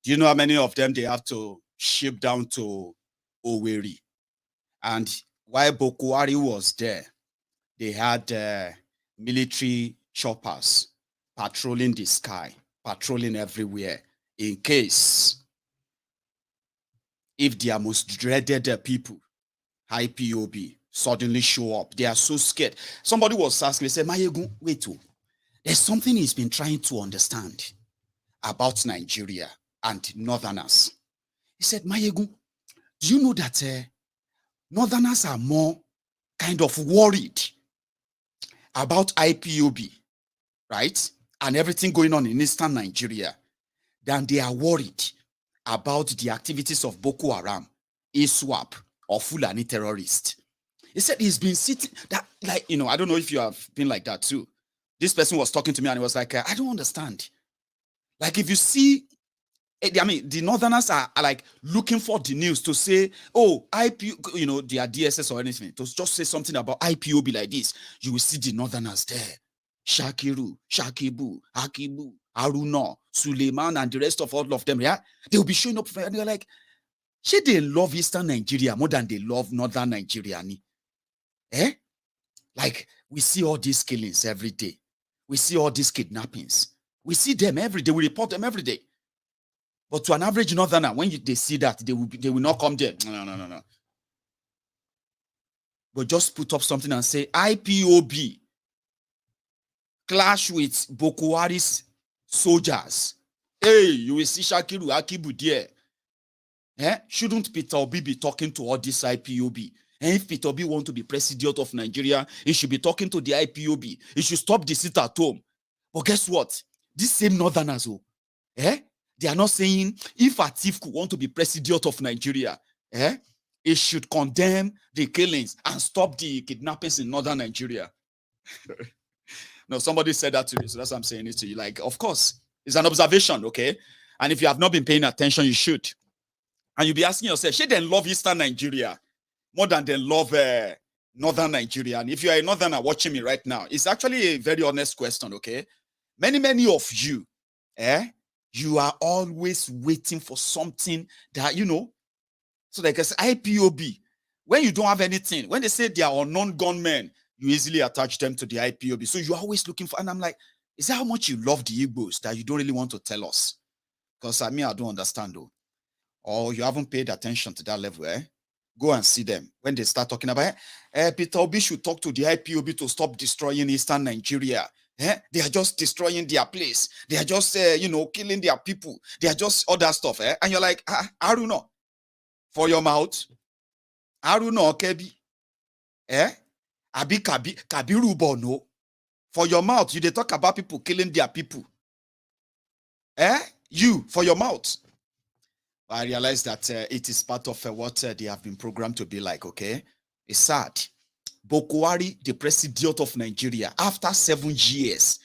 Do you know how many of them they have to ship down to Owerri? And while Boko Haram was there, they had military choppers patrolling the sky, patrolling everywhere, in case if their most dreaded people, IPOB, suddenly show up. They are so scared. Somebody was asking, they said, Maiyegun, wait, There's something he's been trying to understand about Nigeria and Northerners. He said, Maiyegun, do you know that Northerners are more kind of worried about IPOB, right? And everything going on in Eastern Nigeria than they are worried about the activities of Boko Haram, ISWAP, or Fulani terrorists. He said he's been sitting, that, like, you know, I don't know if you have been like that too. This person was talking to me and he was like, I don't understand. Like, if you see, I mean, the Northerners are like looking for the news to say, oh, you know, their DSS or anything, to just say something about IPOB like this. You will see the Northerners there. Shakiru, Shakibu, Hakibu, Haruna, Suleiman, and the rest of all of them, yeah? They will be showing up and they're like, should they love Eastern Nigeria more than they love Northern Nigeria? Eh? Like, we see all these killings every day. We see all these kidnappings. We see them every day. We report them every day. But to an average Northerner, when they see that, they will not come there. No. But just put up something and say, IPOB clash with Boko Haram's soldiers. Hey, you will see Shakiru Akibu there. Shouldn't Peter Obi be talking to all this IPOB? And if Peter Obi wants to be president of Nigeria, he should be talking to the IPOB. He should stop the sit at home. But guess what? These same Northerners, they are not saying if Atiku want to be president of Nigeria, he should condemn the killings and stop the kidnappings in Northern Nigeria. No, somebody said that to me, so that's why I'm saying it to you. Like, of course, it's an observation, okay? And if you have not been paying attention, you should. And you'll be asking yourself, should they love Eastern Nigeria more than they love Northern Nigeria? And if you are a Northerner watching me right now, it's actually a very honest question, okay? Many of you, you are always waiting for something that, you know, so like I say, IPOB, when you don't have anything, when they say they are unknown gunmen, you easily attach them to the IPOB. So you're always looking for, and I'm like, is that how much you love the Igbos that you don't really want to tell us? Because I mean, I don't understand though. Or you haven't paid attention to that level, Go and see them. When they start talking about, Peter Obi should talk to the IPOB to stop destroying Eastern Nigeria. They are just destroying their place. They are just, killing their people. They are just other stuff, And you're like, I don't know. For your mouth, I don't know, Kebi. Abi Kabiru Bono. For your mouth, they talk about people killing their people. You, for your mouth. I realize that it is part of what they have been programmed to be like, okay? It's sad. Boko Haram, the president of Nigeria, after 7 years,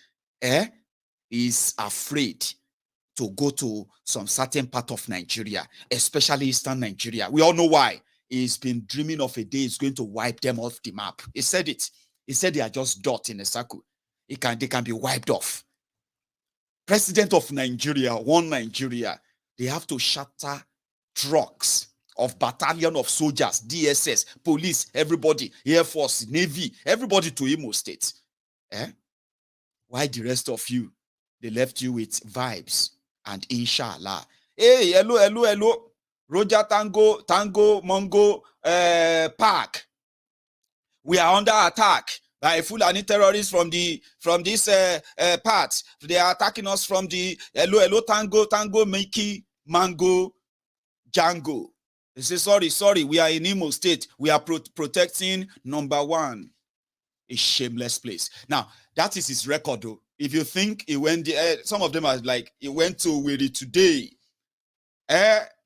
is afraid to go to some certain part of Nigeria, especially Eastern Nigeria. We all know why. He's been dreaming of a day he's going to wipe them off the map. He said it. He said they are just dots in a circle. They can be wiped off. President of Nigeria, one Nigeria, they have to shatter trucks of battalion of soldiers, DSS, police, everybody, Air Force, Navy, everybody to Imo State. Why the rest of you, they left you with vibes and inshallah. Hey, hello. Roger Tango, Mongo, Park. We are under attack by Fulani terrorists from this part. They are attacking us from the hello, Tango, Mickey, Mango, Django. They say, sorry, we are in Imo State. We are protecting number one. A shameless place. Now, that is his record, though. If you think it went there, some of them are like, it went to Wiri today.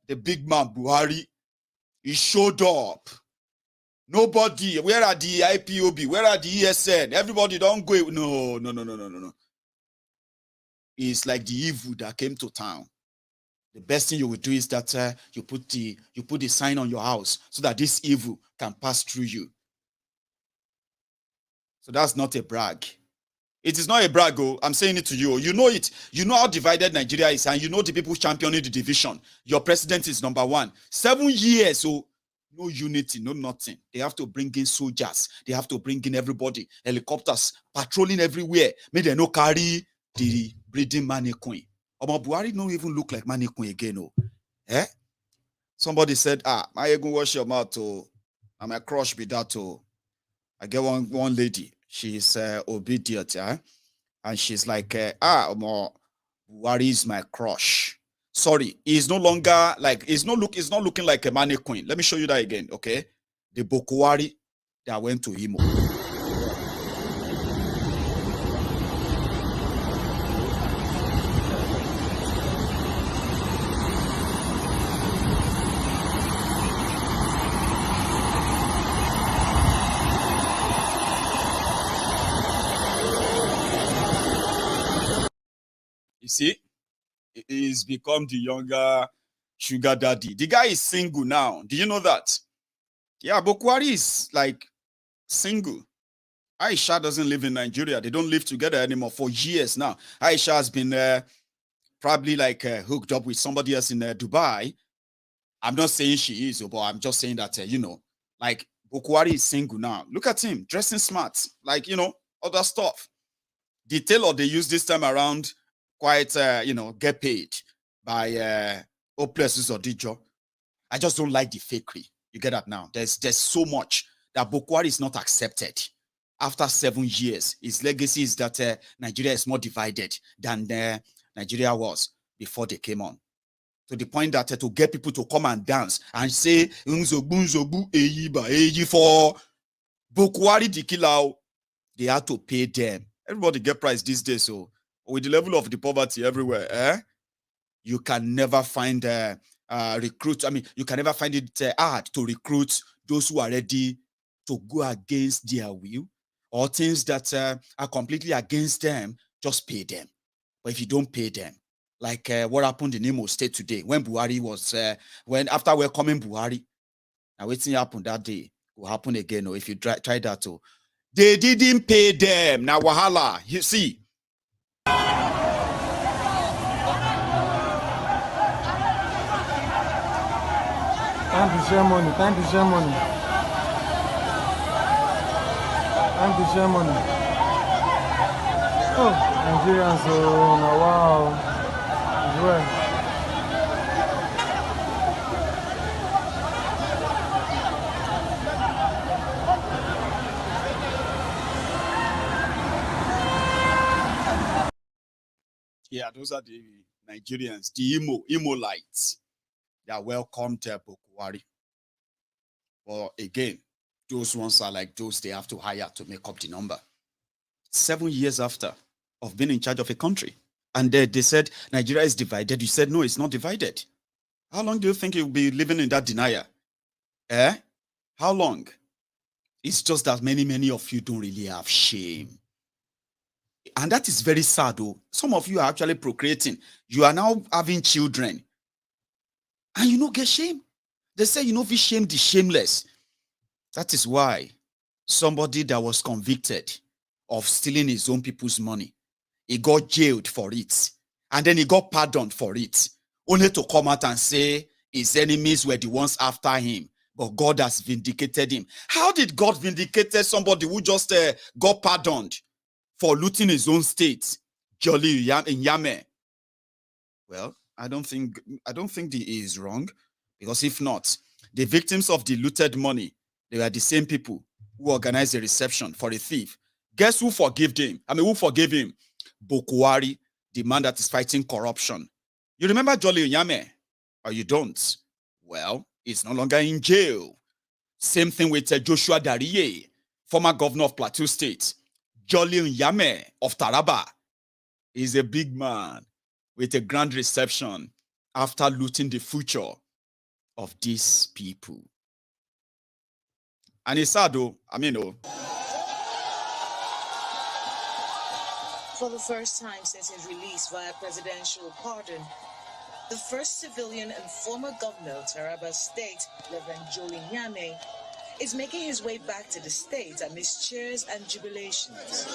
The big man, Buhari, he showed up. Nobody, where are the IPOB? Where are the ESN? Everybody don't go. No. It's like the evil that came to town. The best thing you will do is that you put the sign on your house so that this evil can pass through you. So that's not a brag. It is not a brag, I'm saying it to you. You know it. You know how divided Nigeria is, and you know the people championing the division. Your president is number one. 7 years, so no unity, no nothing. They have to bring in soldiers. They have to bring in everybody. Helicopters patrolling everywhere. May they no carry the breeding mannequin. Omo Buhari don't even look like mannequin again. Somebody said, Maiyegun, wash your mouth. I'm a crush with that. I get one lady. She's obedient. And she's like, Buhari is my crush. Sorry, he's no longer like, he's not looking like a mannequin. Let me show you that again, okay? The Bokuwari that went to Imo. You see, he's become the younger sugar daddy. The guy is single now. Do you know that? Yeah, Bokuwari is like single. Aisha doesn't live in Nigeria. They don't live together anymore for years now. Aisha has been probably like hooked up with somebody else in Dubai. I'm not saying she is, but I'm just saying that, you know, like Bokuwari is single now. Look at him, dressing smart, like, you know, other stuff. The tailor they use this time around quite, you know, get paid by Oplus or Dijo. I just don't like the fakery. You get that now? There's so much that Bokuwari is not accepted. After 7 years, his legacy is that Nigeria is more divided than Nigeria was before they came on. To the point that to get people to come and dance and say, Nzobu, Eyi for Bokuwari Dikilao, they had to pay them. Everybody get price these days, so with the level of the poverty everywhere, you can never find recruit. I mean, you can never find it hard to recruit those who are ready to go against their will or things that are completely against them. Just pay them. But if you don't pay them, like what happened in Imo State today, when Buhari was, after welcoming Buhari, now what's happened that day will happen again. Or if you try that too, they didn't pay them. Now wahala, you see. Time to share money. Time to share money. Time to share money. Oh, Nigerians, oh, wow. Well. Yeah, those are the Nigerians, the Imo-lights. They are welcome to Bokuwari. But again, those ones are like those they have to hire to make up the number. 7 years after of being in charge of a country. And they said Nigeria is divided. You said, no, it's not divided. How long do you think you'll be living in that denial? How long? It's just that many of you don't really have shame. And that is very sad, though. Some of you are actually procreating. You are now having children. And you don't get shame. They say, you know, be shame the shameless. That is why somebody that was convicted of stealing his own people's money, he got jailed for it. And then he got pardoned for it. Only to come out and say his enemies were the ones after him. But God has vindicated him. How did God vindicate somebody who just got pardoned for looting his own state? Jolly in Yame. Well, I don't think he is wrong. Because if not, the victims of the looted money, they were the same people who organized the reception for a thief. Guess who forgave him? Who forgave him? Bokuwari, the man that is fighting corruption. You remember Jolly Onyame? Or you don't? Well, he's no longer in jail. Same thing with Joshua Dariye, former governor of Plateau State. Jolly Onyame of Taraba is a big man with a grand reception after looting the future of these people. And it's sad though, For the first time since his release via presidential pardon, the first civilian and former governor of Taraba State, Reverend Jolly Nyame, is making his way back to the state amidst cheers and jubilations.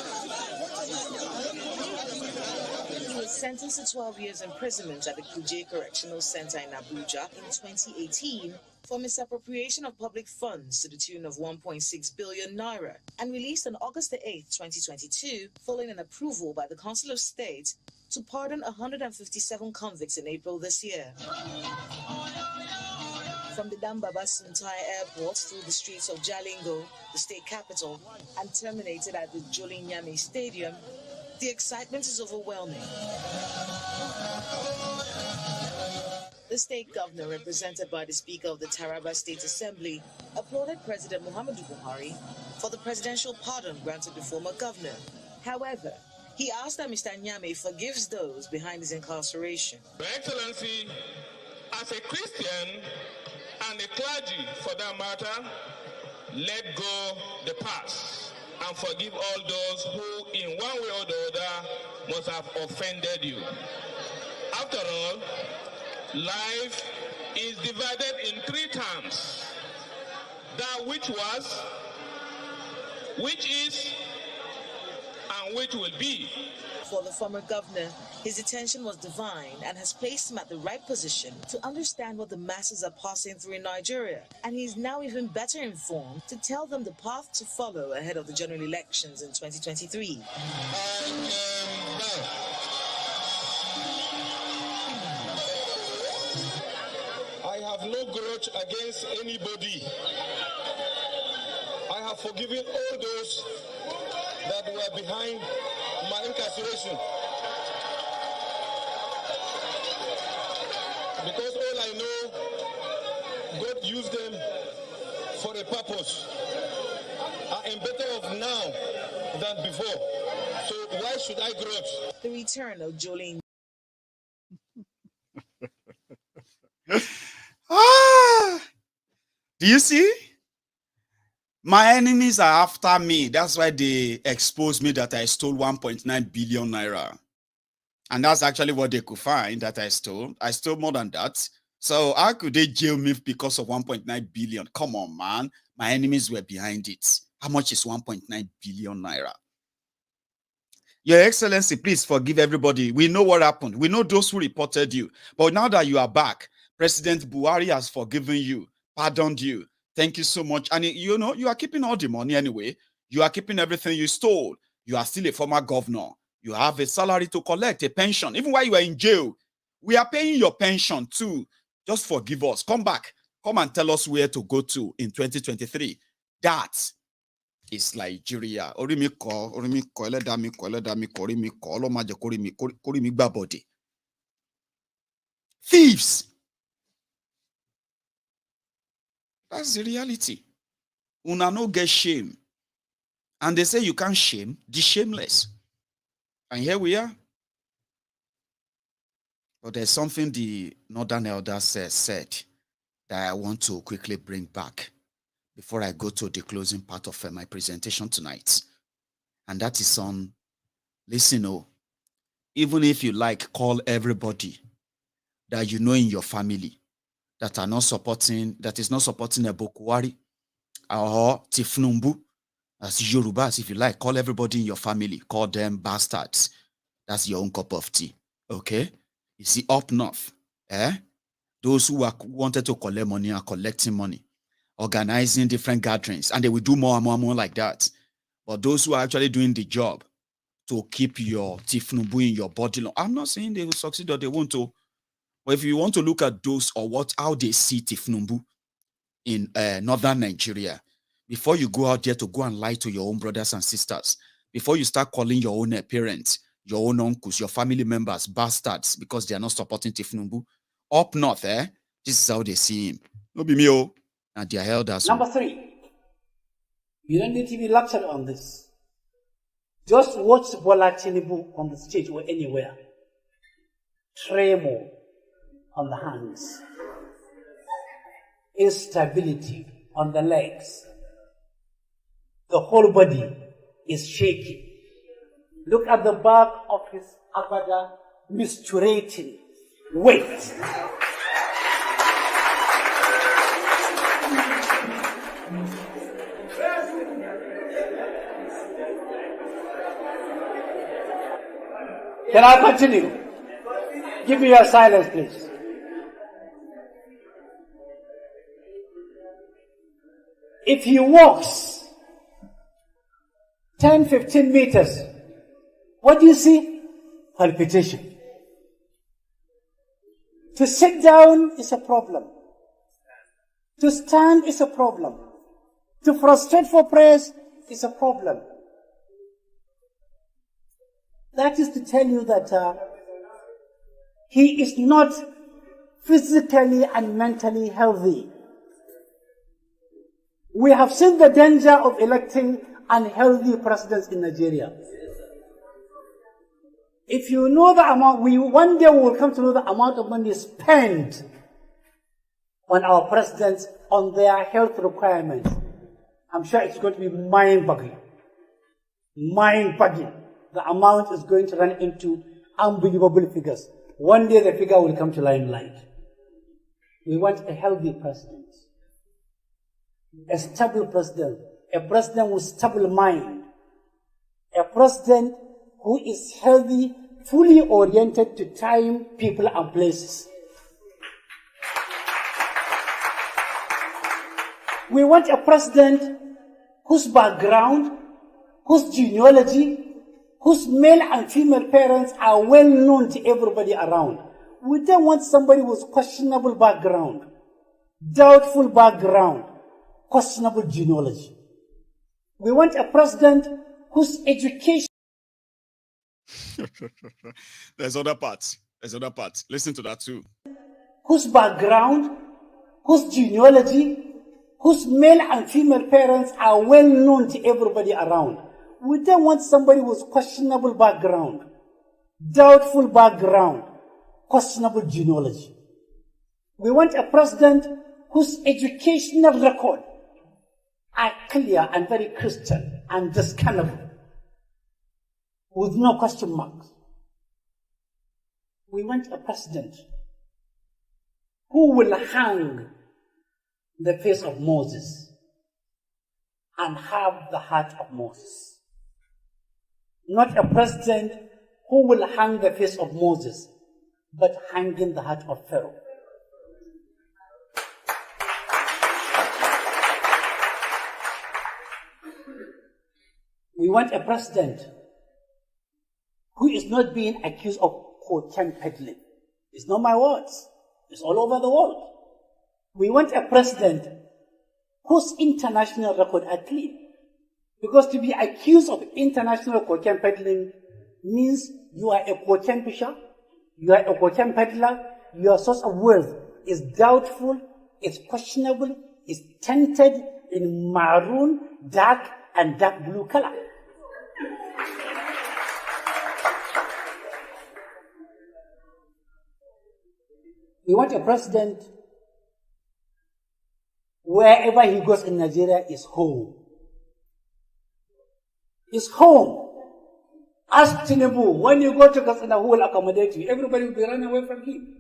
He was sentenced to 12 years imprisonment at the Kuje Correctional Center in Abuja in 2018 for misappropriation of public funds to the tune of 1.6 billion naira, and released on August 8, 2022, following an approval by the Council of State to pardon 157 convicts in April this year. From the Dambaba Suntai Airport through the streets of Jalingo, the state capital, and terminated at the Jolly Nyame Stadium, The excitement is overwhelming. The state governor, represented by the Speaker of the Taraba State Assembly, applauded President Muhammadu Buhari for the presidential pardon granted the former governor. However, he asked that Mr. Nyame forgives those behind his incarceration. Your Excellency, as a Christian and a clergy for that matter, let go the past and forgive all those who, in one way or the other, must have offended you. After all, life is divided in three terms: that which was, which is, and which will be. For the former governor, his detention was divine and has placed him at the right position to understand what the masses are passing through in Nigeria. And he is now even better informed to tell them the path to follow ahead of the general elections in 2023. I have no grudge against anybody. I have forgiven all those that were behind my incarceration. Because all I know, God used them for a purpose. I am better off now than before. So why should I grudge? The return of Jolene. Do you see? My enemies are after me. That's why they exposed me that I stole 1.9 billion naira. And that's actually what they could find that I stole. I stole more than that. So how could they jail me because of 1.9 billion? Come on, man. My enemies were behind it. How much is 1.9 billion naira? Your Excellency, please forgive everybody. We know what happened. We know those who reported you. But now that you are back, President Buhari has forgiven you, pardoned you. Thank you so much. And you know, you are keeping all the money anyway. You are keeping everything you stole. You are still a former governor. You have a salary to collect, a pension. Even while you are in jail, we are paying your pension too. Just forgive us. Come back. Come and tell us where to go to in 2023. That is Nigeria. Thieves. That's the reality. Una no get shame. And they say you can't shame the shameless. And here we are. But there's something the Northern Elders said that I want to quickly bring back before I go to the closing part of my presentation tonight. And that is on, listen, even if you like, call everybody that you know in your family that are not supporting, that is not supporting a Bokwari or Tifnumbu, as Yorubas, if you like, call everybody in your family, call them bastards. That's your own cup of tea, okay? You see, up north, those who wanted to collect money are collecting money, organizing different gatherings, and they will do more and more and more like that. But those who are actually doing the job to keep your Tifnumbu in your body, I'm not saying they will succeed or they won't. But if you want to look at those or how they see Tifnumbu in northern Nigeria, before you go out there to go and lie to your own brothers and sisters, before you start calling your own parents, your own uncles, your family members, bastards, because they are not supporting Tifnumbu, up north, this is how they see him. No be me, and they are held as Number 3, you don't need to be lectured on this. Just watch Bola Tinubu on the stage or anywhere. Tremor on the hands, instability on the legs. The whole body is shaking. Look at the back of his agbada, misturating. Wait. Can I continue? Give me your silence, please. If he walks 10, 15 meters, what do you see? Palpitation. To sit down is a problem. To stand is a problem. To prostrate for prayers is a problem. That is to tell you that he is not physically and mentally healthy. We have seen the danger of electing unhealthy presidents in Nigeria. If you know the amount, one day we will come to know the amount of money spent on our presidents on their health requirements. I'm sure it's going to be mind-boggling. Mind-boggling. The amount is going to run into unbelievable figures. One day the figure will come to limelight. We want a healthy president, a stable president, a president with stable mind, a president who is healthy, fully oriented to time, people, and places. We want a president whose background, whose genealogy, whose male and female parents are well known to everybody around. We don't want somebody with questionable background, doubtful background, questionable genealogy. We want a president whose education... There's other parts. Listen to that too. Whose background, whose genealogy, whose male and female parents are well known to everybody around. We don't want somebody with questionable background, doubtful background, questionable genealogy. We want a president whose educational record are clear and very Christian and discernible, with no question marks. We want a president who will hang the face of Moses and have the heart of Moses. Not a president who will hang the face of Moses, but hanging the heart of Pharaoh. We want a president who is not being accused of cocaine peddling. It's not my words. It's all over the world. We want a president whose international record are clean. Because to be accused of international cocaine peddling means you are a cocaine pusher, you are a cocaine peddler, your source of wealth is doubtful, is questionable, is tinted in maroon, dark, and dark blue color. We want a president wherever he goes in Nigeria is home. Is home. Ask Tinubu, when you go to Katsina, who will accommodate you? Everybody will be running away from him.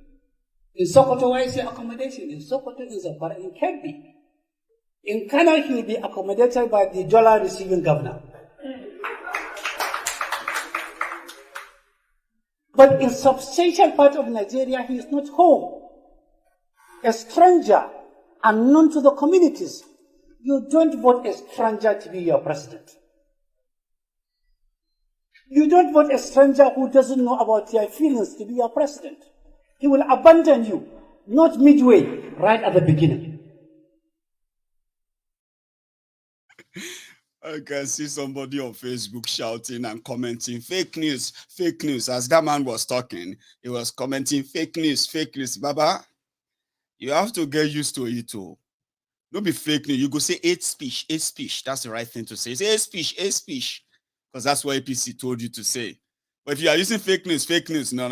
In Sokoto, why is he accommodation? In Sokoto, in Zamfara, in Kebbi. In Kano, he will be accommodated by the dollar receiving governor. But in substantial part of Nigeria, he is not home. A stranger, unknown to the communities. You don't vote a stranger to be your president. You don't vote a stranger who doesn't know about your feelings to be your president. He will abandon you, not midway, right at the beginning. I can see somebody on Facebook shouting and commenting, fake news, fake news. As that man was talking, he was commenting, fake news, fake news. Baba, you have to get used to it too. Don't be fake news. You go say hate speech, hate speech. That's the right thing to say. Say hate speech, hate speech. Because that's what APC told you to say. But if you are using fake news, no.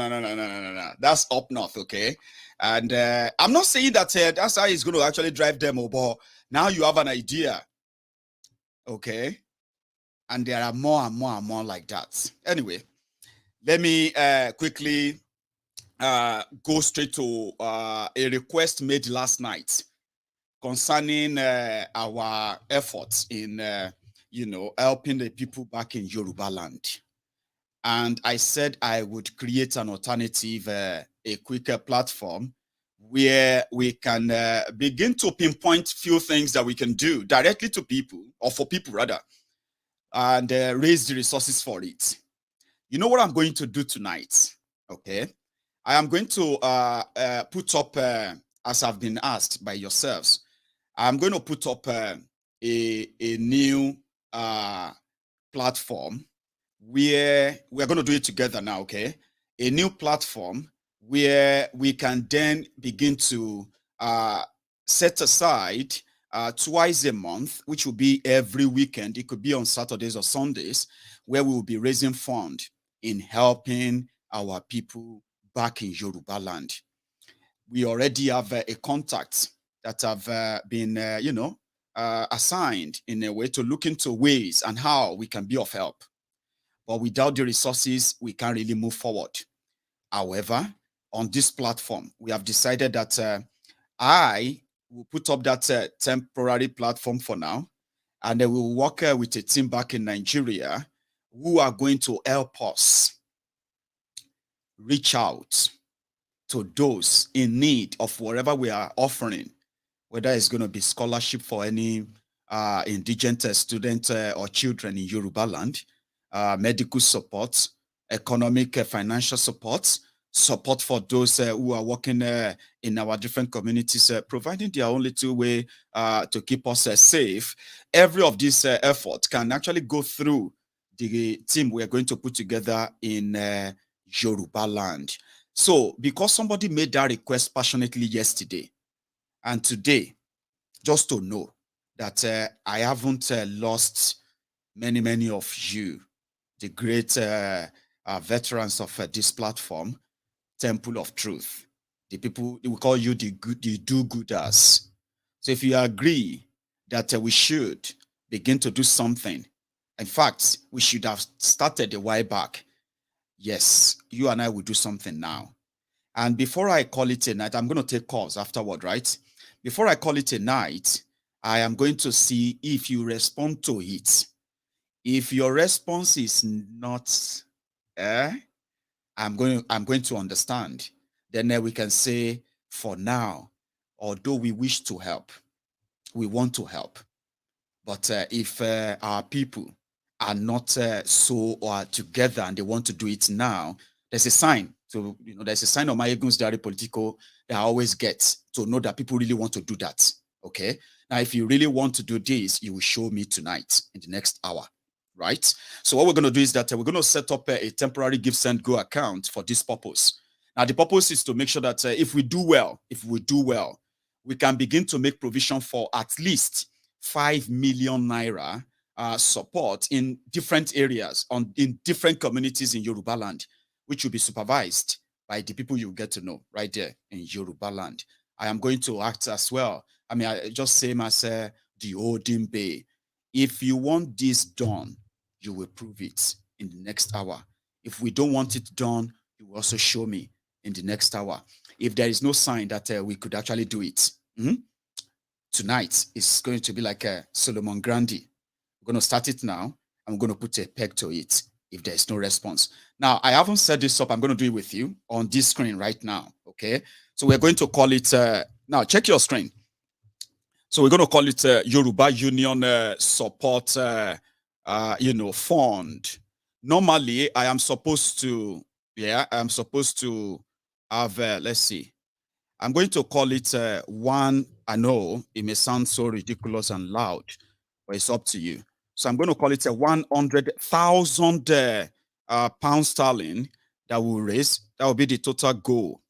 That's up north, okay? And I'm not saying that that's how he's going to actually drive them over. Now you have an idea, okay? And there are more and more like that. Anyway, let me quickly go straight to a request made last night concerning our efforts in helping the people back in Yoruba land. And I said I would create an alternative, a quicker platform where we can begin to pinpoint few things that we can do directly to people, or for people rather, and raise the resources for it. You know what I'm going to do tonight, okay? I am going to put up, as I've been asked by yourselves, I'm going to put up a new platform where we are going to do it together now, okay? A new platform where we can then begin to set aside twice a month, which will be every weekend. It could be on Saturdays or Sundays, where we will be raising funds in helping our people back in Yoruba land. We already have a contact that have been, assigned in a way to look into ways and how we can be of help. But without the resources, we can't really move forward. However, on this platform, we have decided that I will put up that temporary platform for now, and then we'll work with a team back in Nigeria who are going to help us reach out to those in need of whatever we are offering, whether it's going to be scholarship for any indigent student or children in Yoruba land, medical support, economic financial support for those who are working in our different communities, providing their only two way to keep us safe. Every of these efforts can actually go through the team we are going to put together in Yoruba land. So, because somebody made that request passionately yesterday and today, just to know that I haven't lost many of you, the great veterans of this platform, Temple of Truth. The people, we call you the do-gooders. So if you agree that we should begin to do something, in fact, we should have started a while back. Yes, you and I will do something now. And before I call it a night, I'm going to take calls afterward, right? Before I call it a night, I am going to see if you respond to it. If your response is not, I'm going to understand. Then we can say, for now, although we wish to help, we want to help. But if our people are not so together and they want to do it now, there's a sign. So, there's a sign of MaiyegunSDiary Politico that I always get to know that people really want to do that. Okay. Now, if you really want to do this, you will show me tonight in the next hour. Right. So what we're going to do is that we're going to set up a temporary Give Send Go account for this purpose. Now, the purpose is to make sure that if we do well, we can begin to make provision for at least 5 million naira support in different areas, in different communities in Yoruba land, which will be supervised by the people you get to know right there in Yoruba land. I am going to act as well. I mean, just same as the Odin Bay. If you want this done, you will prove it in the next hour. If we don't want it done, you will also show me in the next hour. If there is no sign that we could actually do it, tonight is going to be like a Solomon Grandi. We're going to start it now. I'm going to put a peg to it if there is no response. Now, I haven't set this up. I'm going to do it with you on this screen right now, okay? So we're going to call it, now check your screen. So we're going to call it Yoruba Union Support, Fund. Normally, I am supposed to have, let's see. I'm going to call it one. I know it may sound so ridiculous and loud, but it's up to you. So I'm going to call it a 100,000 pound sterling that we'll raise. That will be the total goal.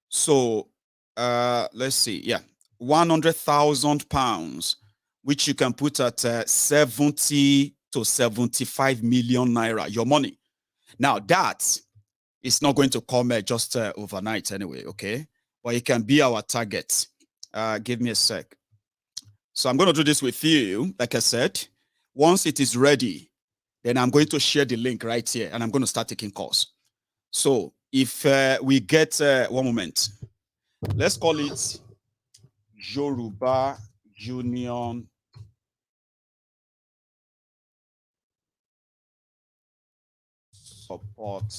So let's see. Yeah, 100,000 pounds, which you can put at 70 to 75 million naira, your money. Now that is not going to come just overnight anyway, okay? But it can be our target. Give me a sec. So I'm going to do this with you, like I said. Once it is ready, then I'm going to share the link right here, and I'm going to start taking calls. So if we get, one moment, let's call it Yoruba Union Support.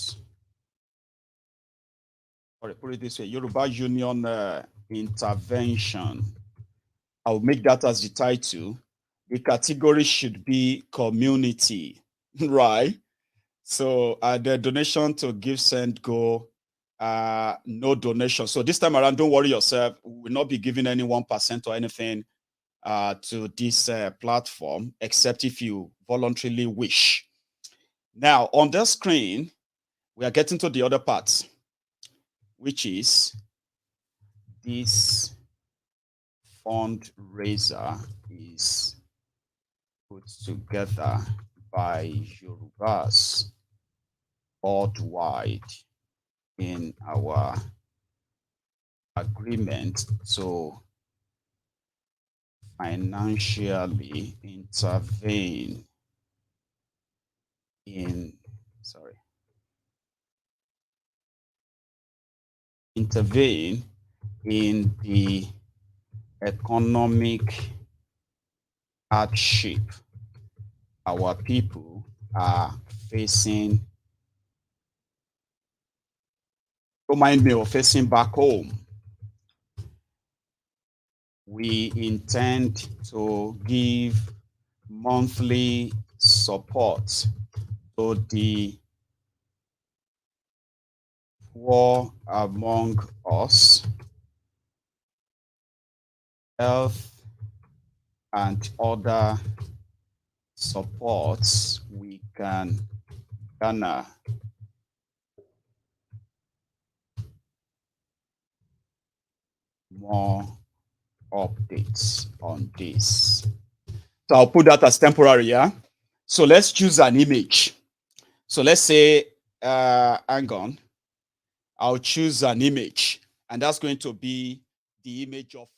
Sorry, put it this way, Yoruba Union Intervention. I'll make that as the title. The category should be community, right? So the donation to Give Send Go, no donation. So this time around, don't worry yourself. We will not be giving any 1% or anything to this platform, except if you voluntarily wish. Now, on the screen, we are getting to the other part, which is this fundraiser is put together by Yorubas worldwide in our agreement to financially intervene in the economic hardship our people are facing. Don't mind me, or facing back home. We intend to give monthly support to the poor among us, health and other supports we can garner. More updates on this. So I'll put that as temporary, yeah? So let's choose an image. So let's say, hang on. I'll choose an image, and that's going to be the image of